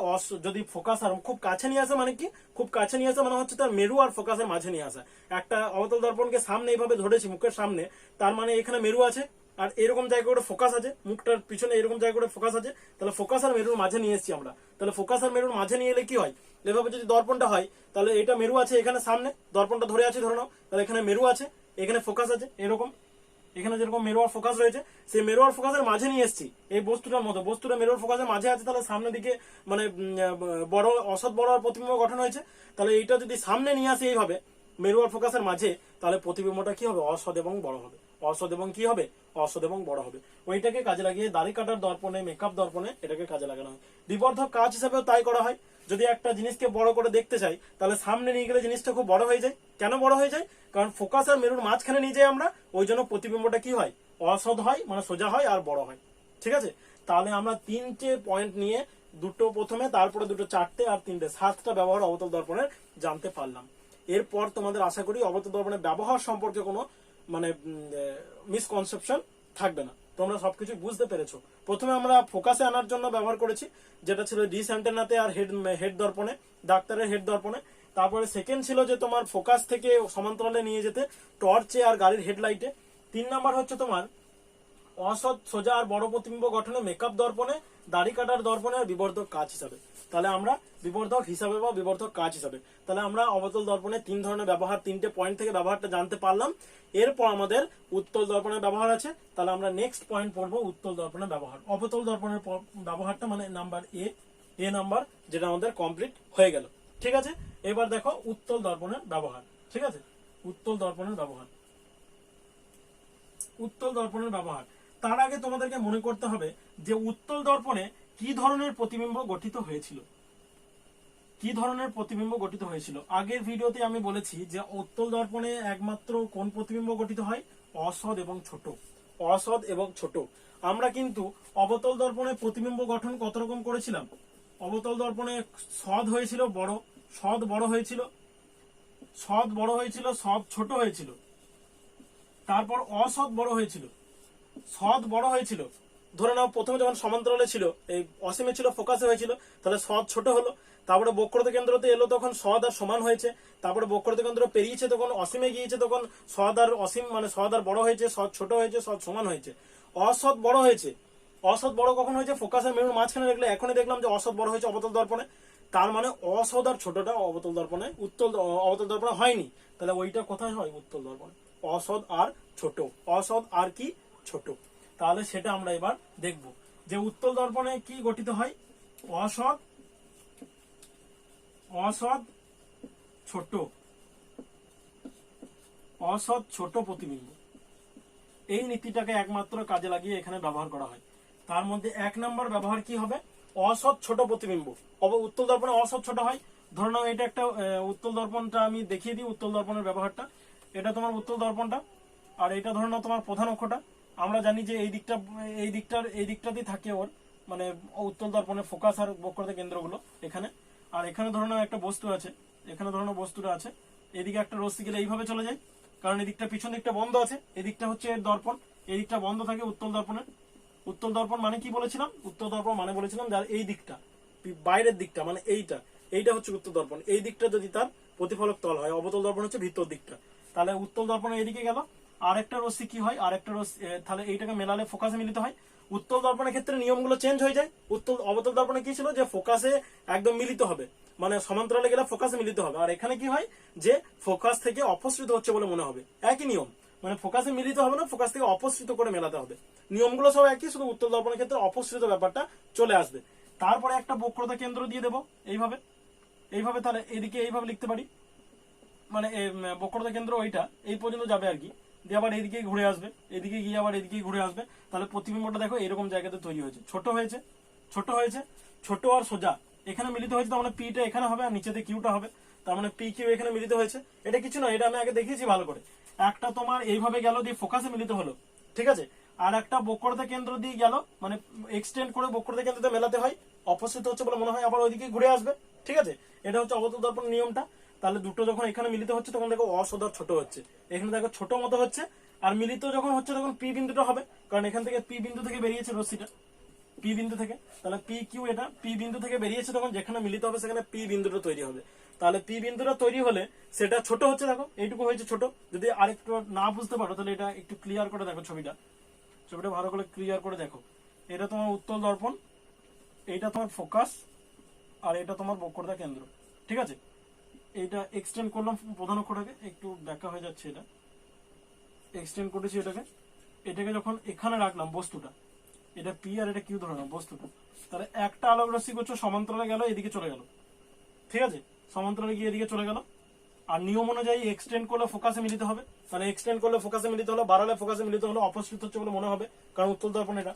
যদি ফোকাস আর খুব কাছে নিয়ে আসে, মানে কি খুব কাছে নিয়ে আসে মানে হচ্ছে তার মেরু আর ফোকাসের মাঝে নিয়ে আসা। একটা অবতল দর্পণকে সামনে এইভাবে ধরেছি মুখের সামনে, তার মানে এখানে মেরু আছে, আর এরকম জায়গা করে ফোকাস আছে, মুখটার পিছনে এরকম জায়গা করে ফোকাস আছে। তাহলে ফোকাস আর মেরুর মাঝে নিয়ে এসেছি আমরা। তাহলে ফোকাস আর মেরুর মাঝে নিয়ে এলে কি হয়, এভাবে যদি দর্পণটা হয়, তাহলে এটা মেরু আছে এখানে সামনে, দর্পণটা ধরে আছে ধরে নাও, তাহলে এখানে মেরু আছে, এখানে ফোকাস আছে, এরকম এখানে যেরকম মেরু আর ফোকাস রয়েছে, সেই মেরু আর ফোকাসের মাঝে নিয়ে এসেছি এই বস্তুটার মতো। বস্তুটা মেরু আর ফোকাসের মাঝে আছে, তাহলে সামনের দিকে মানে বড় অসৎ বড় আর প্রতিবিম্ব গঠন হয়েছে। তাহলে এইটা যদি সামনে নিয়ে আসি এইভাবে মেরু আর ফোকাসের মাঝে, তাহলে প্রতিবিম্বটা কি হবে, অসৎ এবং বড় হবে, অসৎ এবং কি হবে, অসৎ এবং বড় হবে। ওইটাকে কাজে লাগিয়ে দাড়ি কাটার দর্পণে, মেকআপ দর্পণে এটাকে কাজে লাগানো হয়। বিবর্ধক কাজ হিসেবেও তাই করা হয়। যদি একটা জিনিসকে বড় করে দেখতে চাই, তাহলে সামনে নিয়ে গেলে জিনিসটা খুব বড় হয়ে যায়। কেন বড় হয়ে যায়? কারণ ফোকাস আর মেরুর মাঝখানে নিয়ে যাই আমরা, ওই জন্য প্রতিবিম্বটা কি হয়, অসৎ হয়, মানে সোজা হয় আর বড় হয়। ঠিক আছে, তাহলে আমরা 3টে পয়েন্ট নিয়ে, দুটো প্রথমে, তারপরে দুটো 4টে, আর 3টে 7টা ব্যবহার অবতল দর্পণের জানতে পারলাম। এরপর তোমাদের আশা করি অবতল দর্পণের ব্যবহার সম্পর্কে কোনো মানে মিসকনসেপশন থাকবে না, তোমরা সবকিছু বুঝতে পেরেছো। প্রথমে আমরা ফোকাসে আনার জন্য ব্যবহার করেছি, যেটা ছিল ডিস অ্যান্টেনাতে আর হেড দর্পণে, ডাক্তারের হেড দর্পণে। তারপরে সেকেন্ড ছিল যে তোমার ফোকাস থেকে সমান্তরালে নিয়ে যেতে টর্চে আর গাড়ির হেডলাইটে। 3 নাম্বার হচ্ছে তোমার অসৎ সোজা আর বড় প্রতিবিম্ব গঠনে মেকআপ দর্পণে, দাড়ি কাটার দর্পণে আর বিবর্ধক কাজ হিসাবে। তাহলে আমরা বিবর্ধক হিসাবে বা বিবর্ধক কাজ হিসাবে, তাহলে আমরা অবতল দর্পণে 3 ধরনের ব্যবহার, 3টে পয়েন্ট থেকে ব্যবহারটা জানতে পারলাম। এরপর আমাদের উত্তল দর্পণের ব্যবহার আছে, তাহলে আমরা নেক্সট পয়েন্ট পড়বো উত্তল দর্পণের ব্যবহার। অবতল দর্পণের ব্যবহারটা মানে নাম্বার এ নাম্বার, যেটা আমাদের কমপ্লিট হয়ে গেল। ঠিক আছে, এবার দেখো উত্তল দর্পণের ব্যবহার। ঠিক আছে, উত্তল দর্পণের ব্যবহার, উত্তল দর্পণের ব্যবহার। তার আগে তোমাদেরকে মনে করতে হবে যে উত্তল দর্পণে কি ধরনের প্রতিবিম্ব গঠিত হয়েছিল, কি ধরনের প্রতিবিম্ব গঠিত হয়েছিল। আগের ভিডিওতে আমি বলেছি যে উত্তল দর্পণে একমাত্র কোন প্রতিবিম্ব গঠিত হয়, অসৎ এবং ছোট, অসৎ এবং ছোট। আমরা কিন্তু অবতল দর্পণে প্রতিবিম্ব গঠন কত রকম করেছিলাম। অবতল দর্পণে সৎ হয়েছিল বড়, সৎ বড় হয়েছিল, সৎ বড় হয়েছিল, সৎ ছোট হয়েছিল, তারপর অসৎ বড় হয়েছিল, সৎ বড় হয়েছিল। ধরে নাও প্রথমে যখন সমান্তরালে ছিল, এই অসীমে ছিল, ফোকাসে হয়েছিল, তাহলে সৎ ছোট হলো। তারপরে বক্রত কেন্দ্রতে এলো, তখন সৎ আর সমান হয়েছে। তারপরে বক্রত কেন্দ্র পেরিয়েছে, তখন অসীমে গিয়েছে, তখন সৎ আর অসীম মানে সৎ আর বড় হয়েছে, সৎ ছোট হয়েছে, সৎ সমান হয়েছে। অসৎ বড় হয়েছে, অসৎ বড় কখন হয়েছে, ফোকাসের মেরুর মাঝখানে দেখলে এখনই দেখলাম যে অসৎ বড় হয়েছে অবতল দর্পণে। তার মানে অসৎ আর ছোটটা অবতল দর্পণে, অবতল দর্পণে হয়নি। তাহলে ওইটা কোথায় হয়, উত্তল দর্পণে। অসৎ আর ছোট, অসৎ আর কি ছোট। তাহলে সেটা আমরা এবার দেখব যে উত্তল দর্পণে কি গঠিত হয়, অসৎ, অসৎ ছোট, অসৎ ছোট প্রতিবিম্ব। এই নীতিটাকে একমাত্র কাজে লাগিয়ে এখানে ব্যবহার করা হয়। তার মধ্যে 1 নম্বর ব্যবহার কি হবে, অসৎ ছোট প্রতিবিম্ব। উত্তল দর্পণে অসৎ ছোট হয়। ধরে নাও এটা একটা উত্তল দর্পণটা আমি দেখিয়ে দিই, উত্তল দর্পণের ব্যবহারটা। এটা তোমার উত্তল দর্পণটা, আর এটা ধরে নাও তোমার প্রধান অক্ষটা। আমরা জানি যে এই দিকটাতেই থাকে ওর মানে উত্তল দর্পণের ফোকাস আর বক্রতা কেন্দ্রগুলো এখানে। আর এখানে ধরে নাও একটা বস্তু আছে, এখানে ধরে নাও বস্তুটা আছে, এদিকে একটা রশ্মি গেলে এইভাবে চলে যায়, কারণ এদিকটা পিছন দিকটা বন্ধ আছে, এদিকটা হচ্ছে এর দর্পণ, এদিকটা বন্ধ থাকে উত্তল দর্পণের। উত্তল দর্পণ মানে কি বলেছিলাম, উত্তল দর্পণ মানে বলেছিলাম যার এই দিকটা বাইরের দিকটা মানে এইটা হচ্ছে উত্তল দর্পণ। এই দিকটা যদি তার প্রতিফলক তল হয়, অবতল দর্পণ হচ্ছে ভিতর দিকটা। তাহলে উত্তল দর্পণ এদিকে গেল, আরেকটা রশ্মি কি হয়, আরেকটা রশ্মি তাহলে এইটাকে মেলালে ফোকাসে মিলিত হয়। উত্তল দর্পণের ক্ষেত্রে নিয়মগুলো চেঞ্জ হয়ে যায়। অবতল দর্পণে কি ছিল যে ফোকাসে একদম মিলিত হবে, মানে সমান্তরালে গেলে ফোকাসে মিলিত হবে, আর এখানে কি হয় যে ফোকাস থেকে অপসৃত হচ্ছে বলে মনে হবে। একই নিয়ম, মানে ফোকাসে মিলিত হবে না, ফোকাস থেকে অপসৃত করে মেলাতে হবে। নিয়মগুলো সব একই, শুধু উত্তল দর্পণের ক্ষেত্রে অপসৃত ব্যাপারটা চলে আসবে। তারপরে একটা বক্রতা কেন্দ্র দিয়ে দেবো এইভাবে এইভাবে, তাহলে এদিকে এইভাবে লিখতে পারি, মানে বক্রতা কেন্দ্র ওইটা এই পর্যন্ত যাবে আর কি, দিয়ে আবার এদিকে ঘুরে আসবে, এদিকে গিয়ে আবার এদিকে ঘুরে আসবে। তাহলে প্রতিবিম্বটা দেখো এরকম জায়গাতে তৈরি হয়েছে, ছোট হয়েছে, ছোট হয়েছে, ছোট আর সোজা এখানে মিলিত হয়েছে, তার মানে পিটা এখানে হবে আর নিচেতে কিউটা হবে, তার মানে পি কিউ এখানে মিলিত হয়েছে। এটা কিছু না, এটা আমি আগে দেখিয়েছি ভালো করে। একটা তোমার এইভাবে গেল, দিয়ে ফোকাসে মিলিত হলো, ঠিক আছে। আর একটা বক্রতা কেন্দ্র দিয়ে গেল, মানে এক্সটেন্ড করে বক্রতা কেন্দ্রতে মেলাতে হয়, অপসৃত হচ্ছে বলে মনে হয়, আবার ওইদিকে ঘুরে আসবে, ঠিক আছে। এটা হচ্ছে অবতল দর্পণের নিয়মটা। তাহলে দুটো যখন এখানে মিলিত হচ্ছে তখন দেখো অসদর ছোট হচ্ছে, এখানে দেখো ছোট মতো হচ্ছে। আর মিলিত যখন হচ্ছে তখন পি বিন্দুটা হবে, কারণ এখান থেকে পি বিন্দু থেকে বেরিয়েছে রশ্মিটা, পি বিন্দু থেকে। তাহলে পি কিউ এটা পি বিন্দু থেকে বেরিয়েছে, তখন যেখানে মিলিত হবে সেখানে পি বিন্দুটা তৈরি হবে। তাহলে পি বিন্দুটা তৈরি হলে সেটা ছোট হচ্ছে, দেখো এইটুকু হয়েছে ছোট। যদি আরেকটু না বুঝতে পারো তাহলে এটা একটু ক্লিয়ার করে দেখো, ছবিটা ভালো করে ক্লিয়ার করে দেখো। এটা তোমার উত্তল দর্পণ, এইটা তোমার ফোকাস, আর এটা তোমার বক্রতা কেন্দ্র, ঠিক আছে। এইটা এক্সটেন্ড করলাম প্রধান অক্ষটাকে, একটু ব্যাখ্যা হয়ে যাচ্ছে, এটা এক্সটেন্ড করেছি এটাকে যখন এখানে রাখলাম বস্তুটা, এটা পি আর এটা কিউ ধরলাম বস্তুটা, তাহলে একটা আলোক রশ্মি গোচ্ছ সমান্তরালে গেল, এদিকে চলে গেল, ঠিক আছে, সমান্তরালে গিয়ে এদিকে চলে গেল। আর নিয়ম অনুযায়ী এক্সটেন্ড করলে ফোকাসে মিলিত হবে, তাহলে এক্সটেন্ড করলে ফোকাসে মিলিত হলো, বাড়ালে ফোকাসে মিলিত হলো, অপসৃত হচ্ছে বলে মনে হবে, কারণ উত্তল দর্পণ এটা।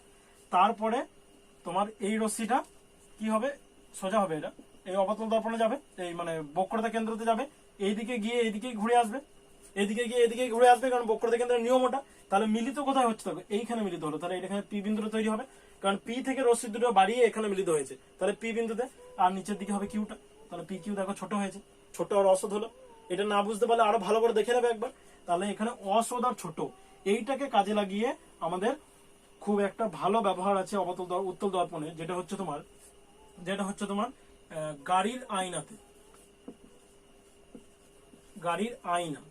তারপরে তোমার এই রশ্মিটা কি হবে, সোজা হবে, এটা এই অবতল দর্পণে যাবে, এই মানে বক্রতা কেন্দ্রতে যাবে, এইদিকে গিয়ে এইদিকেই ঘুরে আসবে, এদিকে গিয়ে এদিকে ঘুরে আসবে, কারণ বক্রতা কেন্দ্রের নিয়ম ওটা। তাহলে মিলিত কোথায় হচ্ছে, তবে এইখানে মিলিত হলো, তাহলে এখানে পি বিন্দুটা তৈরি হবে, কারণ পি থেকে রশ্মি দুটো বাড়িয়ে এখানে মিলিত হয়েছে, তাহলে পি বিন্দুতে। আর নিচের দিকে হবে কিউটা, তাহলে পি কিউ দেখো ছোট হয়েছে, ছোট আর অসদ হলো। এটা না বুঝতে পারলে আরো ভালো করে দেখে নেবে একবার। তাহলে এখানে অসদ আর ছোট এইটাকে কাজে লাগিয়ে আমাদের খুব একটা ভালো ব্যবহার আছে উত্তল দর্পণে, যেটা হচ্ছে তোমার গাড়ির আয়নাতে, গাড়ির আয়না।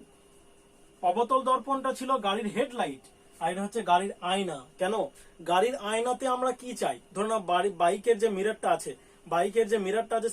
অবতল দর্পণটা ছিল গাড়ির হেডলাইট, আর এটা হচ্ছে গাড়ির আয়না। কেন গাড়ির আয়নাতে আমরা কি চাই, ধরুন বাইকের যে মিররটা আছে,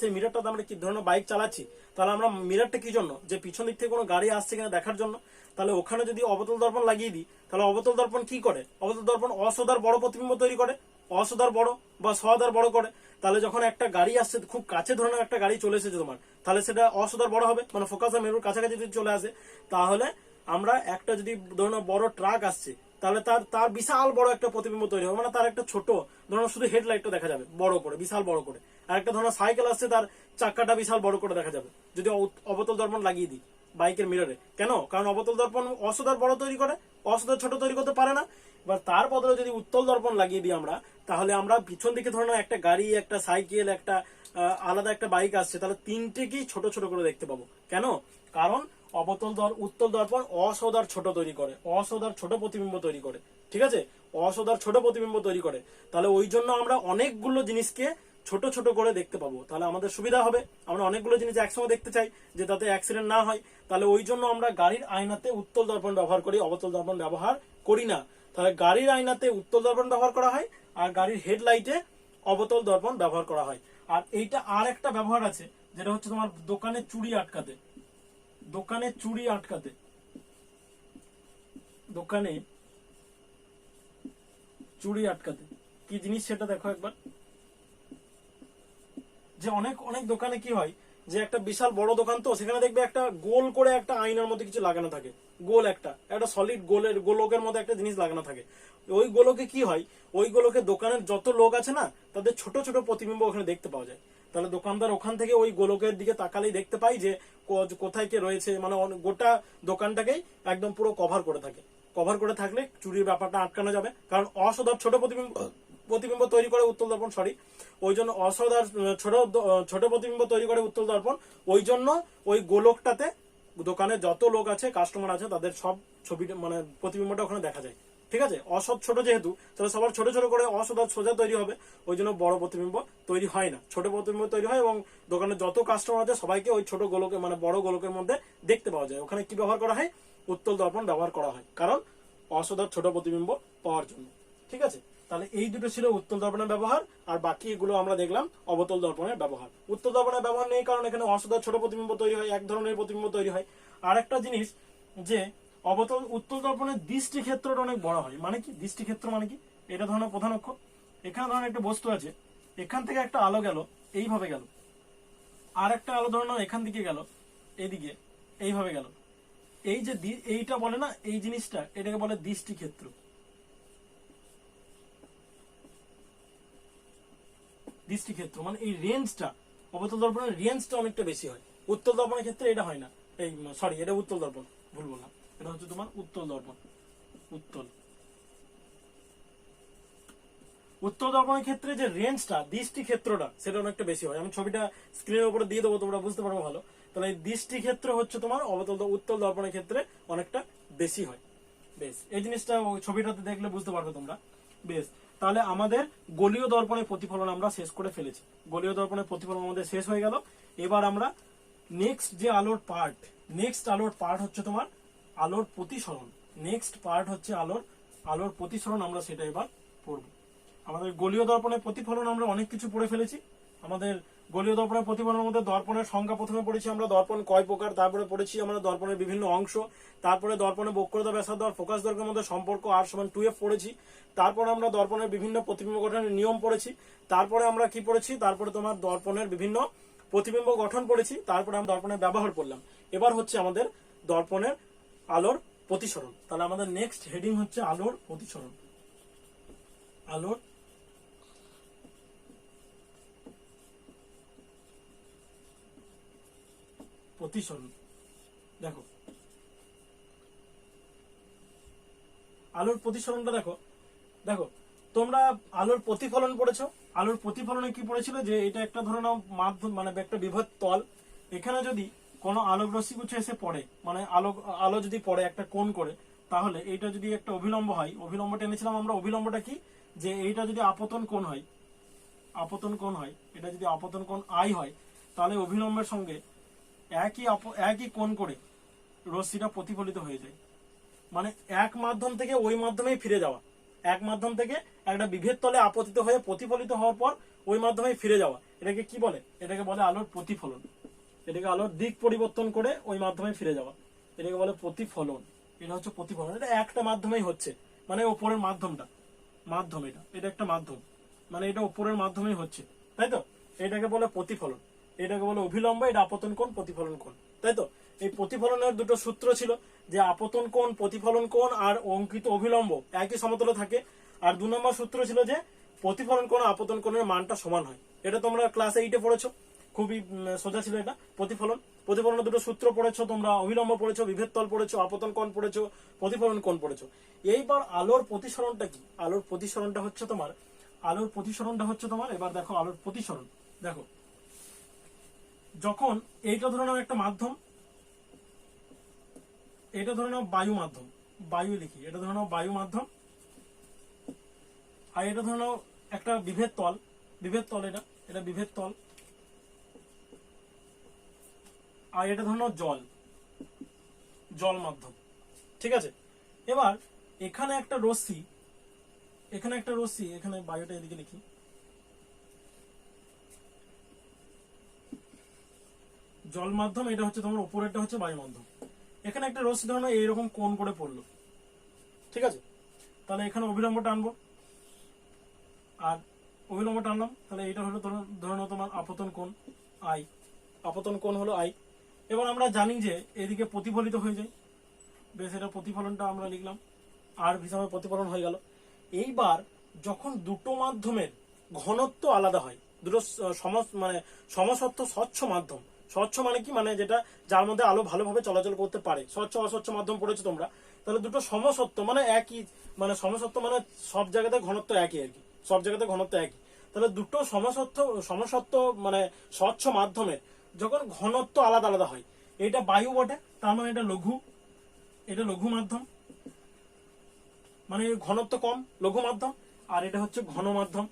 সেই মিররটাতে আমরা কি ধরুন বাইক চালাচ্ছি, তাহলে আমরা মিররটা কি জন্য, যে পিছন দিক থেকে কোনো গাড়ি আসছে কিনা দেখার জন্য। তাহলে ওখানে যদি অবতল দর্পণ লাগিয়ে দিই, তাহলে অবতল দর্পণ কি করে, অবতল দর্পণ অসদার বড় প্রতিবিম্ব তৈরি করে, অসদার বড় বা সদার বড় করে। তাহলে যখন একটা গাড়ি আসছে খুব কাছে, ধরনের একটা গাড়ি চলে এসেছে তোমার, তাহলে সেটা অসদার বড় হবে, মানে ফোকাস আর মেরুর কাছাকাছি যদি চলে আসে। তাহলে আমরা একটা যদি ধরুন বড় ট্রাক আসছে, তাহলে তার বিশাল বড় একটা প্রতিবিম্ব তৈরি হবে, মানে তার একটা ছোট ধরুন শুধু হেডলাইটটা দেখা যাবে বড় করে, বিশাল বড় করে। আর একটা ধরুন সাইকেল আসছে, তার চাকাটা বিশাল বড় করে দেখা যাবে যদি অবতল দর্পণ লাগিয়ে দিই বাইকের মিররে। কেন, কারণ অবতল দর্পণ অসদার বড় তৈরি করে, অসদার ছোট তৈরি করতে পারে না। এবার তার বদলে যদি উত্তল দর্পণ লাগিয়ে দিই আমরা, তাহলে আমরা পিছন দিকে ধরুন একটা গাড়ি, একটা সাইকেল, একটা আলাদা একটা বাইক আসছে, তাহলে তিনটেকেই ছোট ছোট করে দেখতে পাবো। কেন, কারণ উত্তল দর্পণ অসদার ছোট তৈরি করে, অসদার ছোট প্রতিবিম্ব তৈরি করে, ঠিক আছে, অসদার ছোট প্রতিবিম্ব তৈরি করে। তাহলে ওই জন্য আমরা অনেকগুলো জিনিসকে ছোট ছোট করে দেখতে পাবো, তাহলে আমাদের সুবিধা হবে। আমরা অনেকগুলো জিনিস একসঙ্গে দেখতে চাই যে তাতে অ্যাক্সিডেন্ট না হয়, তাহলে ওই জন্য আমরা গাড়ির আয়নাতে উত্তল দর্পণ ব্যবহার করি, অবতল দর্পণ ব্যবহার করি না। তাহলে গাড়ির আয়নাতে উত্তল দর্পণ ব্যবহার করা হয়, আর গাড়ির হেডলাইটে অবতল দর্পণ ব্যবহার করা হয়। আর এইটা আর একটা ব্যবহার আছে, যেটা হচ্ছে তোমার দোকানে চুরি আটকাতে, দোকানে চুরি আটকাতে কি জিনিস সেটা দেখো একবার। যে অনেক অনেক দোকানে কি হয়, যে একটা বিশাল বড় দোকান, তো সেখানে দেখবে একটা গোল করে একটা আয়নার মধ্যে কিছু লাগানো থাকে, গোল একটা সলিড গোলকের মধ্যে একটা জিনিস লাগানো থাকে। ওই গোলকে কি হয়, ওই গোলকে দোকানের যত লোক আছে না, তাদের ছোট ছোট প্রতিবিম্ব ওখানে দেখতে পাওয়া যায়। তাহলে দোকানদার ওখান থেকে ওই গোলকের দিকে তাকালেই দেখতে পাই যে কোথায় কে রয়েছে, মানে গোটা দোকানটাকেই একদম পুরো কভার করে থাকে। কভার করে থাকলে চুরির ব্যাপারটা আটকানো যাবে, কারণ অসদার ছোট প্রতিবিম্ব তৈরি করে উত্তল দর্পণ, ওই জন্য অসদার ছোট প্রতিবিম্ব তৈরি করে উত্তল দর্পণ। ওই জন্য ওই গোলকটাতে দোকানে যত লোক আছে, কাস্টমার আছে, তাদের সব ছবিটা মানে প্রতিবিম্বটা ওখানে দেখা যায়, ঠিক আছে। অসৎ ছোট যেহেতু, তাহলে সবার ছোট ছোট করে অসৎ আর সোজা তৈরি হবে, ওই জন্য বড় প্রতিবিম্ব তৈরি হয় না, ছোট প্রতিবিম্ব তৈরি হয়। এবং দোকানে যত কাস্টমার আছে সবাইকে ওই ছোট গোলকে মানে বড় গোলকের মধ্যে দেখতে পাওয়া যায়। ওখানে কি ব্যবহার করা হয়, উত্তল দর্পণ ব্যবহার করা হয়, কারণ অসৎ আর ছোট প্রতিবিম্ব পাওয়ার জন্য, ঠিক আছে। তাহলে এই দুটো ছিল উত্তল দর্পণের ব্যবহার, আর বাকি এগুলো আমরা দেখলাম অবতল দর্পণের ব্যবহার। উত্তল দর্পণের ব্যবহার নেই কারণ এখানে অসদা ছোট প্রতিবিম্ব তৈরি হয়, এক ধরনের প্রতিবিম্ব তৈরি হয়। আর একটা জিনিস যে উত্তল দর্পণের দৃষ্টি ক্ষেত্রটা অনেক বড় হয়। মানে কি দৃষ্টি ক্ষেত্র মানে কি, এটা ধরনের প্রধান অক্ষ, এখানে ধরনের একটা বস্তু আছে, এখান থেকে একটা আলো গেল এইভাবে গেল, আর একটা আলো ধরনের এখান থেকে গেল এইদিকে এইভাবে গেল, এই যে এইটা বলে না এই জিনিসটা, এটাকে বলে দৃষ্টি ক্ষেত্র। দৃষ্টি ক্ষেত্র মানে এই রেঞ্জটা, অবতল দর্পণের রেঞ্জটা অনেকটা বেশি হয়। উত্তল দর্পণের ক্ষেত্রে এটা হয় না। এই সরি, এটা উত্তল দর্পণ, ভুল বললাম, এটা হচ্ছে তোমার উত্তল দর্পণ। উত্তল দর্পণের ক্ষেত্রে যে রেঞ্জটা, দৃষ্টি ক্ষেত্রটা, সেটা অনেকটা বেশি হয়। আমি ছবিটা স্ক্রিনের উপরে দিয়ে দেবো, তোমরা বুঝতে পারবো ভালো। তাহলে এই দৃষ্টি ক্ষেত্র হচ্ছে তোমার উত্তল দর্পণের ক্ষেত্রে অনেকটা বেশি হয়। বেশ, এই জিনিসটা ছবিটাতে দেখলে বুঝতে পারবে তোমরা। বেশ, তাহলে আমাদের গোলীয় দর্পণের প্রতিফলন আমরা শেষ করে ফেলেছি। গোলীয় দর্পণের প্রতিফলন আমাদের শেষ হয়ে গেল। এবার আমরা নেক্সট যে আলোর পার্ট হচ্ছে তোমার আলোর প্রতিসরণ। নেক্সট পার্ট হচ্ছে আলোর প্রতিসরণ, আমরা সেটা এবার পড়ব। আমাদের গোলীয় দর্পণের প্রতিফলন আমরা অনেক কিছু পড়ে ফেলেছি। আমাদের গোলীয় দর্পণের প্রতিফলনের মধ্যে দর্পণের সংজ্ঞা প্রথমে পড়েছি আমরা, দর্পণ কয় প্রকার, তারপরে পড়েছি আমরা দর্পণের বিভিন্ন অংশ, তারপরে দর্পণের বক্রতা, ব্যাসার্ধ আর ফোকাস দৈর্ঘ্যের মধ্যে সম্পর্ক R=2f পড়েছি। তারপরে আমরা দর্পণের বিভিন্ন প্রতিবিম্ব গঠনের নিয়ম পড়েছি। তারপরে আমরা কি পড়েছি, তারপরে তোমার দর্পণের বিভিন্ন প্রতিবিম্ব গঠন পড়েছি। তারপরে আমরা দর্পণের ব্যবহার পড়লাম। এবার হচ্ছে আমাদের দর্পণের আলোর প্রতিসরণ। তাহলে আমাদের নেক্সট হেডিং হচ্ছে আলোর প্রতিসরণ। আলোর প্রতিসরণ। দেখো আলোর প্রতিসরণটা দেখো তোমরা আলোর প্রতিফলন পড়েছো। আলোর প্রতিফলনে কি পড়েছিল, যে এটা একটা ধরে নাও মাধ্যম, মানে একটা বিভব তল। এখানে যদি কোনো আলোক রশ্মিগুচ্ছ এসে পড়ে, মানে আলো যদি পড়ে একটা কোণ করে, তাহলে এইটা যদি একটা অভিলম্ব হয়, অভিলম্ব টেনেছিলাম আমরা, অভিলম্বটা কি, যে এইটা যদি আপতন কোণ হয়, এটা যদি আপতন কোণ আই হয়, তাহলে অভিলম্বের সঙ্গে একই কোণ করে রশ্মিটা প্রতিফলিত হয়ে যায়। মানে এক মাধ্যম থেকে ওই মাধ্যমেই ফিরে যাওয়া, এক মাধ্যম থেকে একটা বিভেদ তলে আপতিত হয়ে প্রতিফলিত হওয়ার পর ওই মাধ্যমেই ফিরে যাওয়া, এটাকে কি বলে, এটাকে বলে আলোর প্রতিফলন। এটাকে আলোর দিক পরিবর্তন করে ওই মাধ্যমে ফিরে যাওয়া, এটাকে বলে প্রতিফলন। এটা হচ্ছে প্রতিফলন। এটা একটা মাধ্যমেই হচ্ছে, মানে ওপরের মাধ্যম এটা একটা মাধ্যম, মানে এটা ওপরের মাধ্যমেই হচ্ছে, তাই তো। এটাকে বলে প্রতিফলন, এটাকে বলে অভিলম্ব, এটা আপতন কোণ, প্রতিফলন কোণ, তাই তো। এই প্রতিফলনের দুটো সূত্র ছিল, যে আপতন কোণ, প্রতিফলন কোণ আর অঙ্কিত অভিলম্ব একই সমতলে থাকে। আর 2 নম্বর সূত্র ছিল যে প্রতিফলন কোণ আপতন কোণের মানটা সমান হয়। এটা তোমরা ক্লাস 8-এ পড়েছো, খুবই সোজা ছিল এটা। প্রতিফলনের দুটো সূত্র পড়েছো তোমরা, অভিলম্ব পড়েছো, বিভেদ তল পড়েছো, আপতন কোণ পড়েছো, প্রতিফলন কোণ পড়েছো। এইবার আলোর প্রতিসরণটা কি, আলোর প্রতিসরণটা হচ্ছে তোমার এবার দেখো আলোর প্রতিসরণ। দেখো যখন এইটা ধরে নাও একটা মাধ্যম, এটা ধরে নাও বায়ু মাধ্যম, বায়ু লিখি, এটা ধরে নাও বায়ু মাধ্যম, আর এটা ধরে নাও একটা বিভেদ তল, এটা বিভেদ তল, আর এটা ধরে নাও জল মাধ্যম, ঠিক আছে। এবার এখানে একটা রশ্মি, এখানে বায়ুটা এদিকে লিখি, জল মাধ্যম, এটা হচ্ছে তোমার উপরেরটা হচ্ছে বায়ু মাধ্যম। এখানে একটা রশ্মি ধরো এইরকম কোণ করে পড়লো, ঠিক আছে। তাহলে এখানে অভিলম্ব টানবো, আর অভিলম্ব টানলাম, তাহলে এটা হলো ধরো তোমার আপতন কোণ হলো আই। এবার আমরা জানি যে এদিকে প্রতিফলিত হয়ে যায়, বেশ, এটা প্রতিফলনটা আমরা লিখলাম, আর হিসাবে প্রতিফলন হয়ে গেল। এইবার যখন দুটো মাধ্যমের ঘনত্ব আলাদা হয়, দুটো সমসত্ব স্বচ্ছ মাধ্যম, স্বচ্ছ মানে কি, মানে যেটা যার মধ্যে আলো ভালোভাবে চলাচল করতে পারে, স্বচ্ছ অস্বচ্ছ মাধ্যম পড়েছো তোমরা। তাহলে দুটো সমসত্ব মানে একই, মানে সমসত্ব মানে সব জায়গাতে ঘনত্ব একই আর কি, তাহলে দুটো সমসত্ব মানে স্বচ্ছ মাধ্যমের যখন ঘনত্ব আলাদা আলাদা হয়, এটা বায়ু বটে, তার মানে এটা লঘু মাধ্যম, মানে ঘনত্ব কম, লঘু মাধ্যম। আর এটা হচ্ছে ঘন মাধ্যম,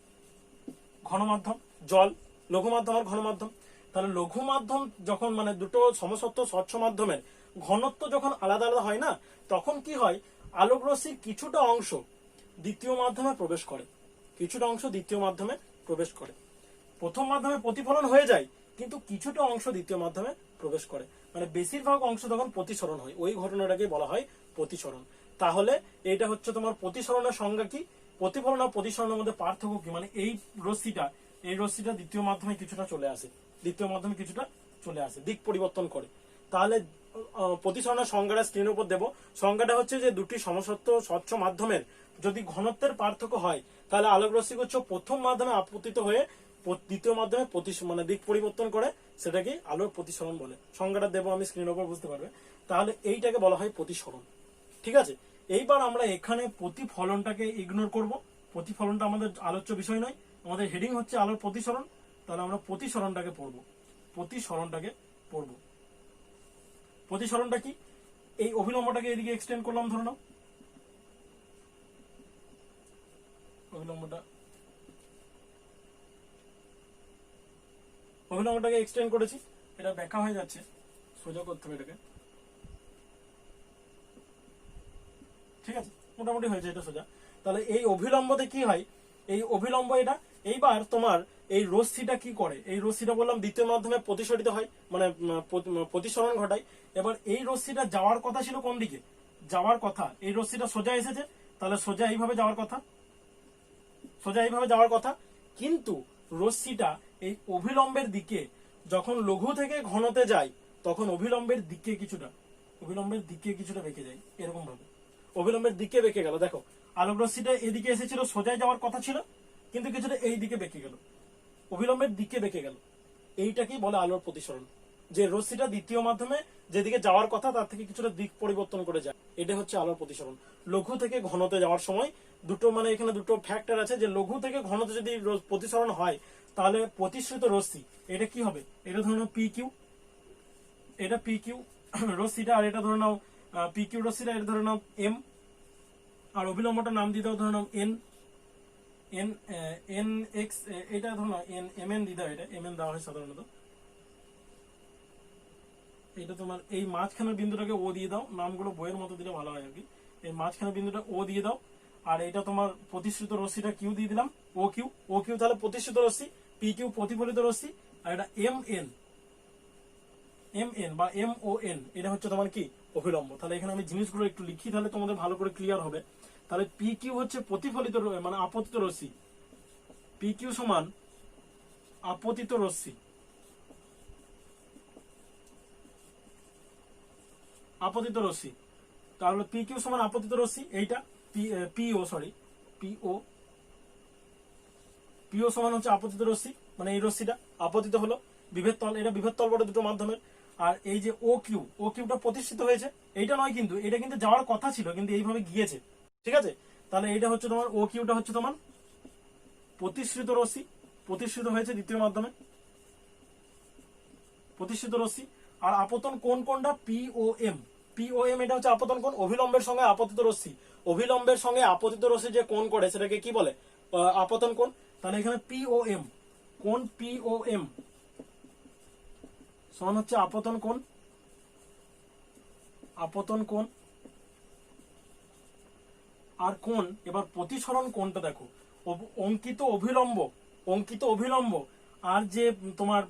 জল, লঘু মাধ্যম আর ঘন মাধ্যম। তাহলে লঘু মাধ্যম যখন, মানে দুটো সমসত্ব স্বচ্ছ মাধ্যমের ঘনত্ব যখন আলাদা আলাদা হয় না, তখন কি হয়, আলোক রশ্মির কিছুটা অংশ দ্বিতীয় মাধ্যমে প্রবেশ করে, কিছুটা অংশ দ্বিতীয় মাধ্যমে প্রবেশ করে। প্রথম মাধ্যমে প্রতিফলন হয়ে যায়, কিন্তু কিছুটা অংশ দ্বিতীয় মাধ্যমে প্রবেশ করে, মানে বেশিরভাগ অংশ তখন প্রতিসরণ হয়। ওই ঘটনাটাকে বলা হয় প্রতিসরণ। তাহলে এটা হচ্ছে তোমার প্রতিসরণের সংজ্ঞা কি, প্রতিফলন আর প্রতিসরণের মধ্যে পার্থক্য কি, মানে এই রশ্মিটা দ্বিতীয় মাধ্যমে কিছুটা চলে আসে, দ্বিতীয় মাধ্যমে কিছুটা চলে আসে, দিক পরিবর্তন করে। তাহলে প্রতিসরণের সংজ্ঞাটা স্ক্রিনের উপর দেবো। সংজ্ঞাটা হচ্ছে যে দুটি সমসত্ব স্বচ্ছ মাধ্যমের যদি ঘনত্বের পার্থক্য হয়, তাহলে আলোক রশ্মি হচ্ছে প্রথম মাধ্যমে আপতিত হয়ে দ্বিতীয় মাধ্যমে মানে দিক পরিবর্তন করে, সেটাকে আলোর প্রতিসরণ বলে। সংজ্ঞাটা দেবো আমি স্ক্রিনের উপর, বুঝতে পারবে। তাহলে এইটাকে বলা হয় প্রতিসরণ। ঠিক আছে, এইবার আমরা এখানে প্রতিফলনটাকে ইগনোর করব। প্রতিফলনটা আমাদের আলোচ্য বিষয় নয়, আমাদের হেডিং হচ্ছে আলোর প্রতিসরণ। তাহলে আমরা প্রতিসরণটাকে পড়বো। প্রতিসরণটা কি, এই অভিলম্বটাকে এদিকে এক্সটেন্ড করলাম, ধরে নাও অভিলম্বটাকে এক্সটেন্ড করেছি। এটা ব্যাখ্যা হয়ে যাচ্ছে, সোজা করতে হবে এটাকে। ঠিক আছে, মোটামুটি হয়েছে এটা সোজা। তাহলে এই অভিলম্বতে কি হয়, এই অভিলম্ব এটা, এইবার তোমার এই রশ্মিটা কি করে, এই রশ্মিটা বললাম দ্বিতীয় মাধ্যমে প্রতিসরিত হয়, মানে প্রতিসরণ ঘটায়। এবার এই রশ্মিটা যাওয়ার কথা ছিল কোন দিকে, যাওয়ার কথা, এই রশ্মিটা সোজা এসেছে, তাহলে সোজা এইভাবে যাওয়ার কথা, কিন্তু রশ্মিটা এই অভিলম্বের দিকে যখন লঘু থেকে ঘনতে যায়, তখন অভিলম্বের দিকে কিছুটা বেঁকে যায়, এরকম ভাবে অভিলম্বের দিকে বেঁকে গেল। দেখো, আলোক রশ্মিটা এদিকে এসেছিল, সোজায় যাওয়ার কথা ছিল, কিন্তু কিছুটা এই দিকে বেঁকে গেল, অভিলম্বের দিকে বেঁকে গেল। এইটাকেই বলে আলোর প্রতিসরণ, যে রশ্মিটা দ্বিতীয় মাধ্যমে যেদিকে যাওয়ার কথা তার থেকে কিছুটা দিক পরিবর্তন করে যায়। এটা হচ্ছে আলোর প্রতিসরণ। লঘু থেকে ঘনতে যাওয়ার সময় দুটো, মানে এখানে দুটো ফ্যাক্টর আছে, যে লঘু থেকে ঘনতে যদি প্রতিসরণ হয়, তাহলে প্রতিসৃত রশ্মি এটা কি হবে, এটা ধরে নাও পি কিউ, এটা পি কিউ রশ্মিটা, আর এটা ধরে নাও পি কিউ রশ্মিটা, এটা ধরে নাও এম, আর অভিলম্বটার নাম দিয়ে দাও, ধরে নাও এন এক্স, এটা ধরো না এম এন দিয়ে দাও, এটা এম এন দেওয়া হয় সাধারণত। এটা তোমার এই মাঝখানের বিন্দুটাকে ও দিয়ে দাও, নামগুলো বইয়ের মতো দিলে ভালো হয় আর কি। এই মাঝখানের বিন্দুটা ও দিয়ে দাও, আর এটা তোমার প্রতিশ্রুত রশ্মিটা কিউ দিয়ে দিলাম, ও কিউ তাহলে প্রতিশ্রুত রশ্মি, পি কিউ প্রতিফলিত রশ্মি, আর এটা এম এন বা এম ও এন, এটা হচ্ছে তোমার কি অভিলম্ব। তাহলে এখানে আমি জিনিসগুলো একটু লিখি, তাহলে তোমাদের ভালো করে ক্লিয়ার হবে। তাহলে পি কিউ হচ্ছে প্রতিফলিত, মানে আপতিত রশ্মি, পি কিউ সমান আপতিত রশ্মি, তাহলে পি কিউ সমান আপতিত রশ্মি, এইটা পিও সমান হচ্ছে আপতিত রশ্মি, মানে এই রশ্মিটা আপতিত হলো, বিভেদ তল, এটা বিভেদ তল বটে দুটো মাধ্যমের। আর এই যে ও কিউটা প্রতিষ্ঠিত হয়েছে, এইটা নয় কিন্তু, এটা কিন্তু যাওয়ার কথা ছিল, কিন্তু এইভাবে গিয়েছে। ঠিক আছে, তাহলে এইটা হচ্ছে তোমার ও কিউটা হচ্ছে তোমার প্রতিষ্ঠিত রশ্মি, প্রতিষ্ঠিত হয়েছে দ্বিতীয় মাধ্যমে, প্রতিষ্ঠিত রশ্মি। আর আপতন কোনটা, পিওএম, এটা হচ্ছে আপতন কোণ, অভিলম্বের সঙ্গে আপতিত রশ্মি, অভিলম্বের সঙ্গে আপতিত রশ্মি যে কোণ করে সেটাকে কি বলে, আপতন কোণ। তাহলে এখানে পিওএম, কোণ পিওএম সমান হচ্ছে আপতন কোণ। আর কোণ, এবার প্রতিসরণ কোণটা দেখো, অঙ্কিত অভিলম্ব আর যে তোমার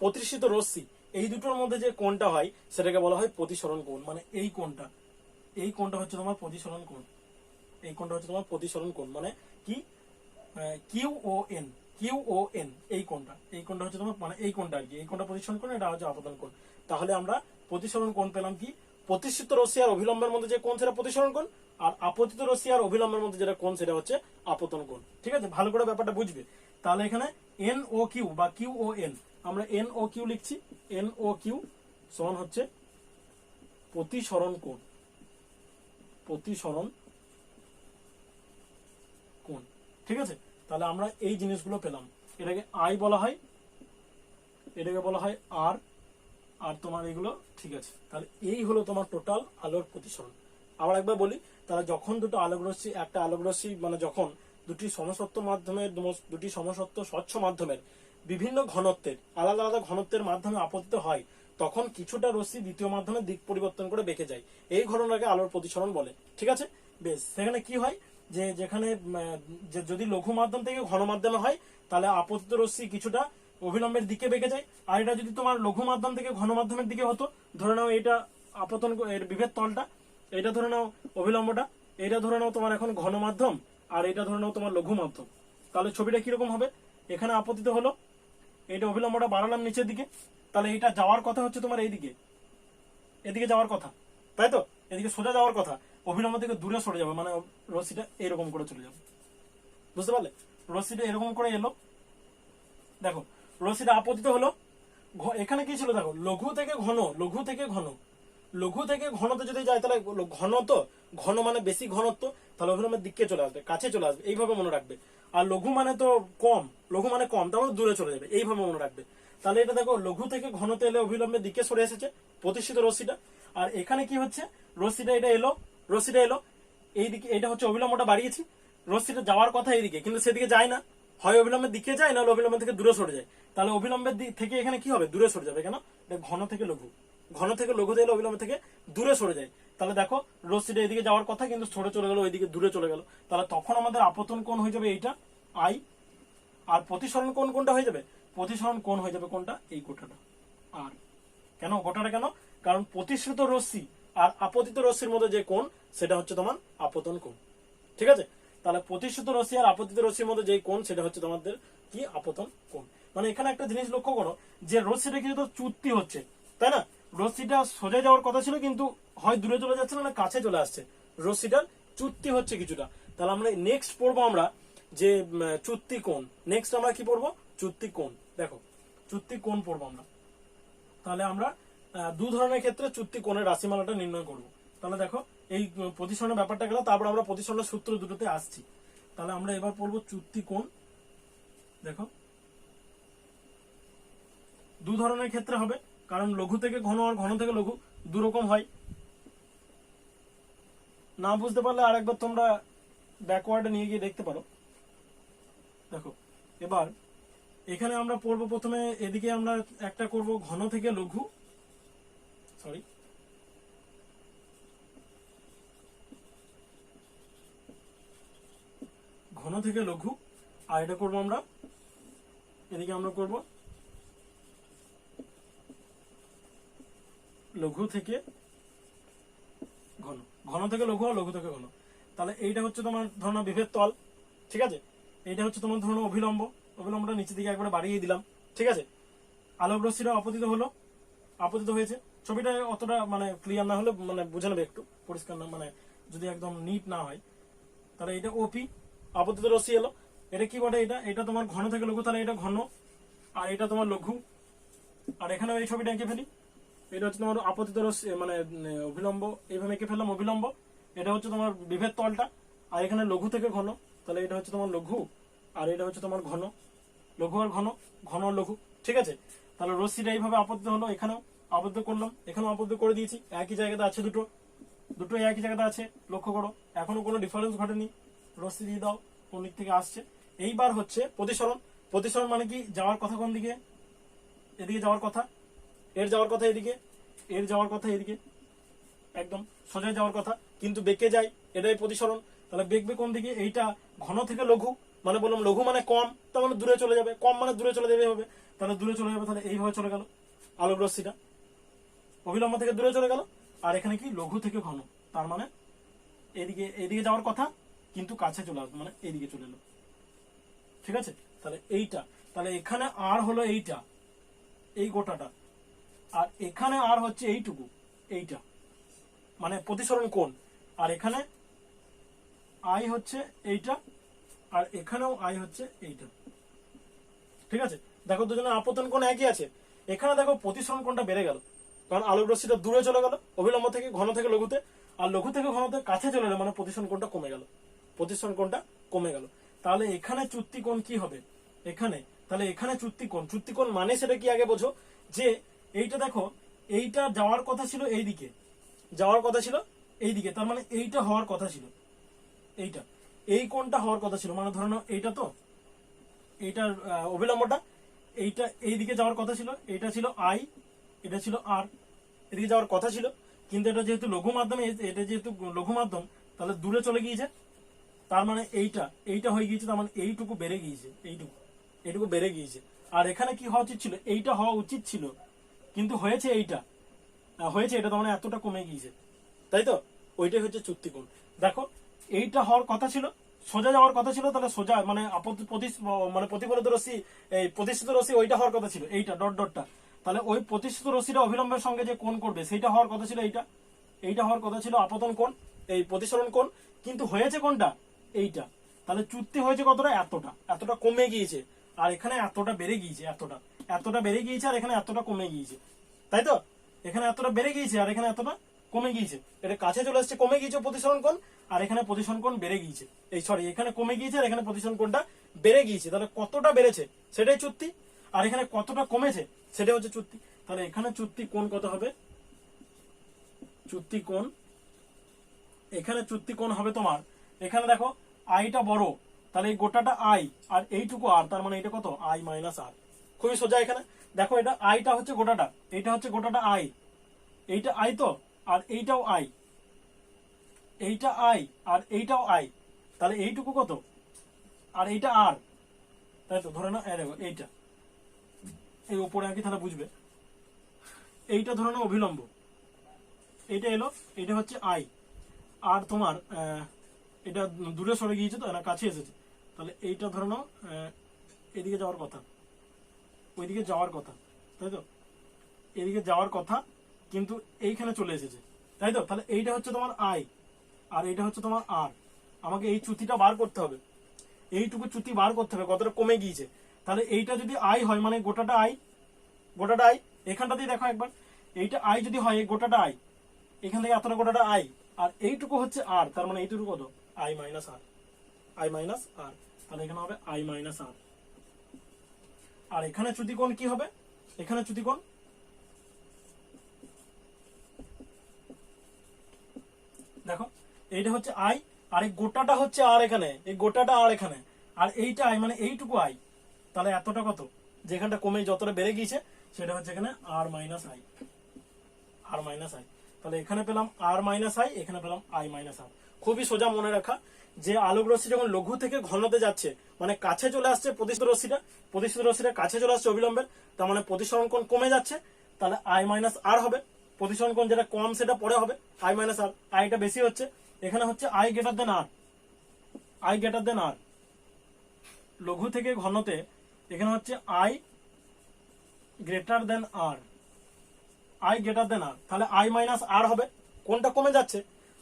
প্রতিষ্ঠিত রশ্মি, এই দুটোর মধ্যে যে কোণটা হয় সেটাকে বলা হয় প্রতিসরণ কোণ। মানে এই কোণটা হচ্ছে তোমার প্রতিসরণ কোণ, মানে কি কিউ ও এন, এই কোণটা হচ্ছে তোমার, মানে এই কোণটা আর কি, এই কোণটা প্রতিসরণ কোণ, এটা হচ্ছে আপতন কোণ। তাহলে আমরা প্রতিসরণ কোণ পেলাম কি, প্রতিষ্ঠিত রশ্মি আর অভিলম্বের মধ্যে যে কোণ সেটা প্রতিসরণ কোণ, আর আপতিত রশ্মি আর অভিলম্বের মধ্যে যেটা কোণ সেটা হচ্ছে আপতন কোণ। ঠিক আছে, ভালো করে ব্যাপারটা বুঝবে। তাহলে এখানে এন ও কিউ বা কিউ ও এন, আমরা এন ও কিউ লিখছি, এন ও কিউ সমান হচ্ছে প্রতিসরণ কোণ, ঠিক আছে। তাহলে আমরা এই জিনিসগুলো পেলাম, এটাকে আই বলা হয়, এটাকে বলা হয় আর, আর তোমার এগুলো, ঠিক আছে। তাহলে এই হলো তোমার টোটাল আলোর প্রতিসরণ। আবার একবার বলি, তাহলে যখন দুটো আলোক রশ্মি, একটা আলোক রশ্মি, মানে যখন দুটি সমসত্ব স্বচ্ছ মাধ্যমের বিভিন্ন ঘনত্বের, আলাদা আলাদা ঘনত্বের মাধ্যমে আপতিত হয়, তখন কিছুটা রশ্মি দ্বিতীয় মাধ্যমে দিক পরিবর্তন করে বেঁকে যায়। এই ঘটনাকে আলোর প্রতিসরণ বলে। ঠিক আছে, বেশ। সেখানে কি হয়, যে যেখানে যে যদি লঘু মাধ্যম থেকে ঘন মাধ্যমে হয় তাহলে আপতিত রশ্মি কিছুটা অভিলম্বের দিকে বেঁকে যায়। আর এটা যদি তোমার লঘু মাধ্যম থেকে ঘন মাধ্যমের দিকে হতো, ধরে নাও এটা আপতন এর বিভেদ তলটা, এটা ধরে নাও অভিলম্বটা, এটা ধরে নাও তোমার এখন ঘন মাধ্যম, আর এটা ধরে নাও তোমার লঘু মাধ্যম, তাহলে ছবিটা কিরকম হবে? এখানে আপতিত হলো, এটা অভিলম্বটা বাড়ালাম নিচের দিকে, তাহলে এটা যাওয়ার কথা হচ্ছে তোমার এইদিকে, এদিকে যাওয়ার কথা, তাই তো? এদিকে সোজা যাওয়ার কথা, অভিলম্ব থেকে দূরে সরে যাবে, মানে রশ্মিটা এরকম করে চলে যাবে। বুঝতে পারলে? রশ্মিটা এরকম করে এলো, দেখো রশ্মিটা আপতিত হলো, এখানে কি ছিল দেখো, লঘু থেকে ঘন, লঘু থেকে ঘন, লঘু থেকে ঘনতে যদি যায় তাহলে ঘন, তো ঘন মানে বেশি ঘনত্ব, তাহলে অভিলম্বের দিকে চলে আসবে, কাছে চলে আসবে, এইভাবে মনে রাখবে। আর লঘু মানে তো কম, লঘু মানে কম, তার মানে দূরে চলে যাবে, এইভাবে মনে রাখবে। তাহলে এটা দেখো লঘু থেকে ঘনতে এলে অভিলম্বের দিকে সরে এসেছে প্রতিষ্ঠিত রশ্মিটা। আর এখানে কি হচ্ছে, রশ্মিটা এটা এলো, রশ্মিটা এলো এইদিকে, এটা হচ্ছে অভিলম্বটা বাড়িয়েছি, রশ্মিটা যাওয়ার কথা এইদিকে, কিন্তু সেদিকে যায় না, হয় অভিলম্বের দিকে যায় না অভিলম্বের থেকে দূরে সরে যায়। তাহলে অভিলম্বের দিক থেকে এখানে কি হবে, দূরে সরে যাবে। কেন? এটা ঘন থেকে লঘু, ঘন থেকে লঘুতে এলে অভিলম্ব থেকে দূরে সরে যায়। তাহলে দেখো রশ্মিটা এদিকে যাওয়ার কথা কিন্তু সরে চলে গেল, ওইদিকে দূরে চলে গেল। তাহলে তখন আমাদের আপতন কোণ হয়ে যাবে এইটা আই, আর প্রতিসরণ কোণ কোনটা হয়ে যাবে? প্রতিসরণ কোণ হয়ে যাবে কোনটা? এই গোটাটা আর। কেন গোটাটা কেন? কারণ প্রতিশ্রুত রশ্মি আর আপতিত রশ্মির মধ্যে যে কোণ, সেটা হচ্ছে তোমার আপতন কোণ। ঠিক আছে? তাহলে প্রতিশ্রুত রশ্মি আর আপতিত রশ্মির মধ্যে যে কোণ, সেটা হচ্ছে তোমাদের কি? আপতন কোণ। মানে এখানে একটা জিনিস লক্ষ্য করো, যে রশ্মিটা কিন্তু চ্যুতি হচ্ছে, তাই না? রশ্মিটা সোজা যাওয়ার কথা ছিল, কিন্তু হয় দূরে চলে যাচ্ছে না কাছে চলে আসছে, রশ্মিটার চ্যুতি হচ্ছে কিছুটা। তাহলে আমরা নেক্সট পড়বো আমরা যে চ্যুতি কোণ। নেক্সট আমরা কি পড়বো? চ্যুতি কোণ। দেখো চ্যুতি কোণ পড়বো আমরা। তাহলে আমরা দু ধরনের ক্ষেত্রে চ্যুতি কোণের রাশিমালাটা নির্ণয় করব। তাহলে দেখো এই প্রতিসরণের ব্যাপারটা গেল, তারপর আমরা প্রতিসরণের সূত্র দুটোতে আসছি। তাহলে আমরা এবার পড়বো চ্যুতি কোণ। দেখো দু ধরনের ক্ষেত্রে হবে, কারণ লঘু থেকে ঘন আর ঘন থেকে লঘু দু রকম হয়। না বুঝতে পারলে আরেকবার তোমরা ব্যাকওয়ার্ডে নিয়ে গিয়ে দেখতে পারো। দেখো এবার এখানে আমরা পড়বো প্রথমে, এদিকে আমরা একটা করব ঘন থেকে লঘু, সরি ঘন থেকে লঘু, আর এটা করবো আমরা এদিকে আমরা করব লঘু থেকে ঘন, ঘন থেকে লঘু আর লঘু থেকে ঘন। তাহলে এইটা হচ্ছে তোমার ধরো বিভেদ তল, ঠিক আছে? এইটা হচ্ছে তোমার ধরো অভিলম্ব, অভিলম্বটা নিচের দিকে একবারে বাড়িয়ে দিলাম, ঠিক আছে? আলোক রশ্মিটা আপতিত হলো, আপতিত হয়েছে। ছবিটা অতটা মানে ক্লিয়ার না হলে মানে বুঝে নেবে একটু, পরিষ্কার না, মানে যদি একদম নিট না হয়। তাহলে এটা ওপি, আপতিত রশ্মি এলো। এটা কি বলে? এটা তোমার ঘন থেকে লঘু, তাহলে এটা ঘন, আর এটা তোমার লঘু। আর এখানে এই ছবিটা এঁকে ফেলি, এটা হচ্ছে তোমার আপতিত রশ্মি মানে অভিলম্ব, এইভাবে এঁকে ফেললাম অভিলম্ব। এটা হচ্ছে তোমার বিভেদ তলটা, আর এখানে লঘু থেকে ঘন, তাহলে এটা হচ্ছে তোমার লঘু, আর এটা হচ্ছে তোমার ঘন, লঘু আর ঘন, ঘন আর লঘু, ঠিক আছে? তাহলে রশ্মিটা এইভাবে আপতিত হলো, এখানেও আবদ্ধ করলাম, এখানেও আবদ্ধ করে দিয়েছি, একই জায়গাতে আছে দুটো, দুটো একই জায়গাতে আছে, লক্ষ্য করো এখনো কোনো ডিফারেন্স ঘটেনি। রশ্মি দিয়ে দাও কোন দিক থেকে আসছে। এইবার হচ্ছে প্রতিসরণ। প্রতিসরণ মানে কি? যাওয়ার কথা কোন দিকে? এদিকে যাওয়ার কথা, এর যাওয়ার কথা এদিকে, এর যাওয়ার কথা এদিকে, একদম সোজা যাওয়ার কথা, কিন্তু বেঁকে যায়, এটাই প্রতিসরণ। তাহলে বেঁকবে কোন দিকে? এইটা ঘন থেকে লঘু, মানে বললাম লঘু মানে কম, তার মানে দূরে চলে যাবে, কম মানে দূরে চলে যাবে হবে, তাহলে দূরে চলে যাবে, তাহলে এইভাবে চলে গেল আলোক রশ্মিটা, অভিলম্ব থেকে দূরে চলে গেল। আর এখানে কি? লঘু থেকে ঘন, তার মানে এদিকে, এদিকে যাওয়ার কথা কিন্তু কাছে চলে আসবে, মানে এইদিকে চলে এলো, ঠিক আছে? তাহলে এইটা, তাহলে এখানে আর হলো এইটা, এই গোটাটা, আর এখানে আর হচ্ছে এইটুকু, এইটা মানে প্রতিসরণ কোণ। আর এখানে আই হচ্ছে এইটা, আর এখানেও আই হচ্ছে এইটা, ঠিক আছে? দেখো দুজনের আপতন কোণ একই আছে। এখানে দেখো প্রতিসরণ কোণটা বেড়ে গেল, কারণ আলোক রশ্মিটা দূরে চলে গেল অভিলম্ব থেকে, ঘন থেকে লঘুতে, আর লঘু থেকে ঘনতে কাছে চলে গেল, মানে প্রতিসরণ কোণটা কমে গেল, প্রতিসরণ কোণটা কমে গেল। তাহলে এখানে চ্যুতি কোণ কি হবে? এখানে, তাহলে এখানে চ্যুতি কোণ, চ্যুতি কোণ মানে সেটা কি আগে বোঝো, যে এইটা দেখো, এইটা যাওয়ার কথা ছিল এইদিকে, যাওয়ার কথা ছিল এইদিকে, তার মানে এইটা হওয়ার কথা ছিল, এইটা, এই কোণটা হওয়ার কথা ছিল, মানে ধরে নাও এইটা, তো এইটার অভিলম্বটা, এইটা এইদিকে যাওয়ার কথা ছিল, এটা ছিল আই, এটা ছিল আর, এদিকে যাওয়ার কথা ছিল, কিন্তু এটা যেহেতু লঘু মাধ্যমে, এটা যেহেতু লঘু মাধ্যম, তাহলে দূরে চলে গিয়েছে, তার মানে এইটা হয়ে গিয়েছে, তার মানে এইটুকু বেড়ে গিয়েছে, এইটুকু বেড়ে গিয়েছে। আর এখানে কি হওয়া উচিত ছিল, এইটা হওয়া উচিত ছিল, কিন্তু হয়েছে হয়েছে এটা, তার মানে এতটা কমে গিয়েছে, তাই তো? ওইটাই হচ্ছে চ্যুতিকোণ। দেখো এইটা হওয়ার কথা ছিল, সোজা যাওয়ার কথা ছিল, তাহলে সোজা মানে মানে প্রতিফলিত রশ্মি, এই প্রতিষ্ঠিত রশ্মি ওইটা হওয়ার কথা ছিল, এইটা ডটটা, তাহলে ওই প্রতিষ্ঠিত রশ্মিটা অভিলম্বের সঙ্গে যে কোণ করবে সেইটা হওয়ার কথা ছিল, এইটা হওয়ার কথা ছিল আপতন কোণ, এই প্রতিসরণ কোণ, কিন্তু হয়েছে কোনটা, এইটা। তাহলে চ্যুতি হয়েছে কতটা, এতটা কমে গিয়েছে, আর এখানে এতটা বেড়ে গিয়েছে, এতটা বেড়ে গিয়েছে, আর এখানে এতটা কমে গিয়েছে, তাই তো? এখানে এতটা বেড়ে গিয়েছে আর এখানে এতটা কমে গিয়েছে, এটা কাছে চলে আসছে, কমে গিয়েছে প্রতিসরণ কোণ, আর এখানে প্রতিসরণ কোণ বেড়ে গিয়েছে, এখানে কমে গিয়েছে আর এখানে প্রতিসরণ কোণটা বেড়ে গিয়েছে। তাহলে কতটা বেড়েছে সেটাই চ্যুতি, আর এখানে কতটা কমেছে সেটাই হচ্ছে চ্যুতি। তাহলে এখানে চ্যুতি কোণ কত হবে, চ্যুতি কোণ, এখানে চ্যুতি কোণ হবে তোমার, এখানে দেখো আইটা বড়, তাহলে এই গোটাটা আই আর এইটুকু আর, তার মানে এটা কত, আই মাইনাস আর। খুবই সোজা। এখানে দেখো এটা আইটা হচ্ছে গোটাটা, এইটা হচ্ছে গোটাটা আই, এইটা আই তো, আর এইটাও আই, এইটা আই আর এইটাও আই, তাহলে এইটুকু কত, আর এইটা আর, তাই তো? ধরে নাও দেখো এইটা, এই উপরে আঁকি তাহলে বুঝবে, এইটা ধরে নাও অভিলম্ব, এইটা এলো, এটা হচ্ছে আই, আর তোমার এটা দূরে সরে গিয়েছে তো, না কাছে এসেছে, তাহলে এইটা ধরে নাও এদিকে যাওয়ার কথা, ওইদিকে যাওয়ার কথা, তাই তো? এদিকে যাওয়ার কথা, কিন্তু এইখানে চলে এসেছে, তাই তো? তাহলে এইটা হচ্ছে তোমার আই আর এইটা হচ্ছে তোমার আর, আমাকে এই চ্যুতিটা বার করতে হবে, এইটুকু চ্যুতি বার করতে হবে কতটা কমে গিয়েছে। তাহলে এইটা যদি আই হয় মানে গোটাটা আই, এখানটাতেই দেখো একবার, এইটা আই যদি হয়, এই গোটাটা আই, এখান থেকে এতটা গোটাটা আই, আর এইটুকু হচ্ছে আর, তার মানে এইটুকু কত, আই মাইনাস আর, তাহলে এখানে হবে আই মাইনাস আর। আর এখানে চ্যুতিকোণ কি হবে, এখানে চ্যুতিকোণ দেখো, এইটা হচ্ছে আই আর এই গোটাটা হচ্ছে আর, এখানে এই গোটাটা আর এখানে, আর এইটা আই মানে এইটুকু আই, তাহলে এতটা কত, যেখানটা কমে যতটা বেড়ে গিয়েছে সেটা হচ্ছে এখানে আর মাইনাস আই, তাহলে এখানে পেলাম আর মাইনাস আই, এখানে পেলাম আই মাইনাস আর। খুবই সোজা মনে রাখা, যে আলোক রশ্মি যখন লঘু থেকে ঘনতে যাচ্ছে, মানে কাছে চলে আসছে প্রতিষ্ঠিত রশ্মিটা কাছে চলে আসছে অবিলম্বের, তার মানে প্রতিসরণ কোণ কমে যাচ্ছে, তাহলে আই মাইনাস আর হবে, প্রতিসরণ কোণ যেটা কম সেটা পরে হবে আই মাইনাস আর, আইটা বেশি হচ্ছে, এখানে হচ্ছে আই গ্রেটার দেন আর, লঘু থেকে ঘনতে এখানে হচ্ছে আই গ্রেটার দেন আর, তাহলে আই মাইনাস আর হবে, কোনটা কমে যাচ্ছে,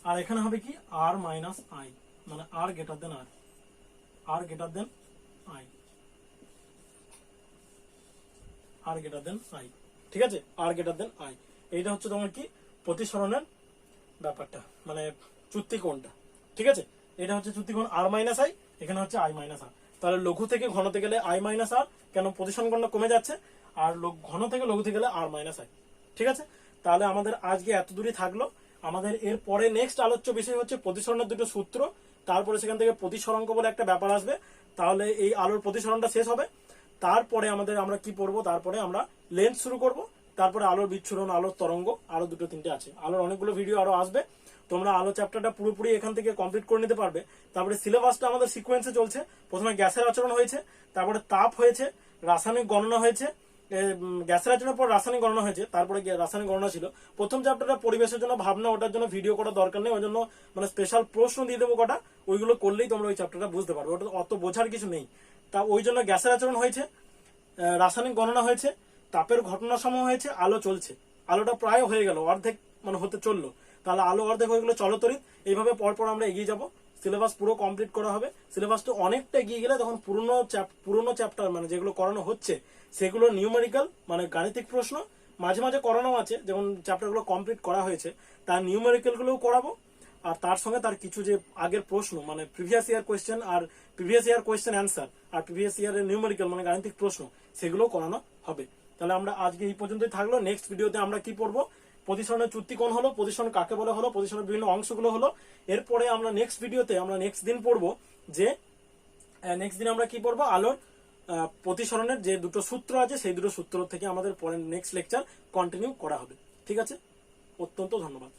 আর এখানে হবে কি আর মাইনাস আই, মানে আর গ্রেটার দেন আই, ঠিক আছে? আর গ্রেটার দেন আই, এইটা হচ্ছে তোমার কি প্রতিসরণের ব্যাপারটা, মানে চ্যুতিকোণটা, ঠিক আছে? এটা হচ্ছে চ্যুতিকোণ আর মাইনাস আই, এখানে হচ্ছে আই মাইনাস আর। তাহলে লঘু থেকে ঘনতে গেলে আই মাইনাস আর, কেন প্রতিসরণ কোণটা কমে যাচ্ছে, আর ঘন থেকে লঘুতে গেলে আর মাইনাস আই, ঠিক আছে? তাহলে আমাদের আজকে এত দূরই থাকলো। আমাদের এর পরে নেক্সট আলোচ্য বিষয় হচ্ছে প্রতিসরণের দুটো সূত্র, তারপরে সেখান থেকে প্রতিসরাঙ্ক বলে একটা ব্যাপার আসবে, তাহলে এই আলোর প্রতিসরণটা শেষ হবে। তারপরে আমরা কি পড়বো, তারপরে আমরা লেন্স শুরু করব, তারপরে আলোর বিচ্ছুরণ, আলোর তরঙ্গ, আরো দুটো তিনটে আছে, আলোর অনেকগুলো ভিডিও আরো আসবে। তোমরা আলো চ্যাপ্টারটা পুরোপুরি এখান থেকে কমপ্লিট করে নিতে পারবে। তারপরে সিলেবাসটা আমাদের সিকোয়েন্সে চলছে, প্রথমে গ্যাসের আচরণ হয়েছে, তারপরে তাপ হয়েছে, রাসায়নিক গণনা হয়েছে, গ্যাসের আচরণের পর রাসায়নিক গণনা হয়েছে, তারপরে রাসায়নিক গণনা ছিল। প্রথম চ্যাপ্টারটা পরিবেশের জন্য ভাবনা, ওটার জন্য ভিডিও করার দরকার নেই, ওই জন্য মানে স্পেশাল প্রশ্ন দিয়ে দেবো কটা, ওইগুলো করলেই তোমরা ওই চ্যাপ্টারটা বুঝতে পারবে, ওটা অত বোঝার কিছু নেই। তা ওই জন্য গ্যাসের আচরণ হয়েছে, রাসায়নিক গণনা হয়েছে, তাপের ঘটনা সমূহ হয়েছে, আলো চলছে, আলোটা প্রায় হয়ে গেল, অর্ধেক মানে হতে চললো, তাহলে আলো অর্ধেক হয়ে গেলো চলতরিৎ। এইভাবে পরপর আমরা এগিয়ে যাব, সিলেবাস পুরো কমপ্লিট করা হবে। সিলেবাসটা অনেকটা এগিয়ে গেলে তখন পুরনো চ্যাপ্টার মানে যেগুলো করানো হচ্ছে সেগুলো নিউমেরিক্যাল মানে গাণিতিক প্রশ্ন মাঝে মাঝে করানো আছে, যেমন চ্যাপ্টারগুলো কমপ্লিট করা হয়েছে তার নিউমেরিক্যাল গুলোও করাবো, আর তার সঙ্গে তার কিছু যে আগের প্রশ্ন মানে প্রিভিয়াস ইয়ার কোয়েশ্চেন আর প্রিভিয়াস ইয়ার কোয়েশ্চেন অ্যান্সার আর প্রিভিয়াস ইয়ারের নিউমেরিক্যাল মানে গাণিতিক প্রশ্ন সেগুলো করানো হবে। তাহলে আমরা আজকে এই পর্যন্তই থাকলো। নেক্সট ভিডিওতে আমরা কি পড়বো, প্রতিসরণের চ্যুতিকোণ হলো, প্রতিসরণ কাকে বলে হলো, প্রতিসরণের বিভিন্ন অংশগুলো হলো। এরপরে আমরা নেক্সট ভিডিওতে আমরা নেক্সট দিন পড়বো যে নেক্সট দিন আমরা কি পড়বো, আলোর প্রতিসরণের যে দুটো সূত্র আছে সেই দুটো সূত্র থেকে আমাদের পরে নেক্সট লেকচার কন্টিনিউ করা হবে। ঠিক আছে, অত্যন্ত ধন্যবাদ।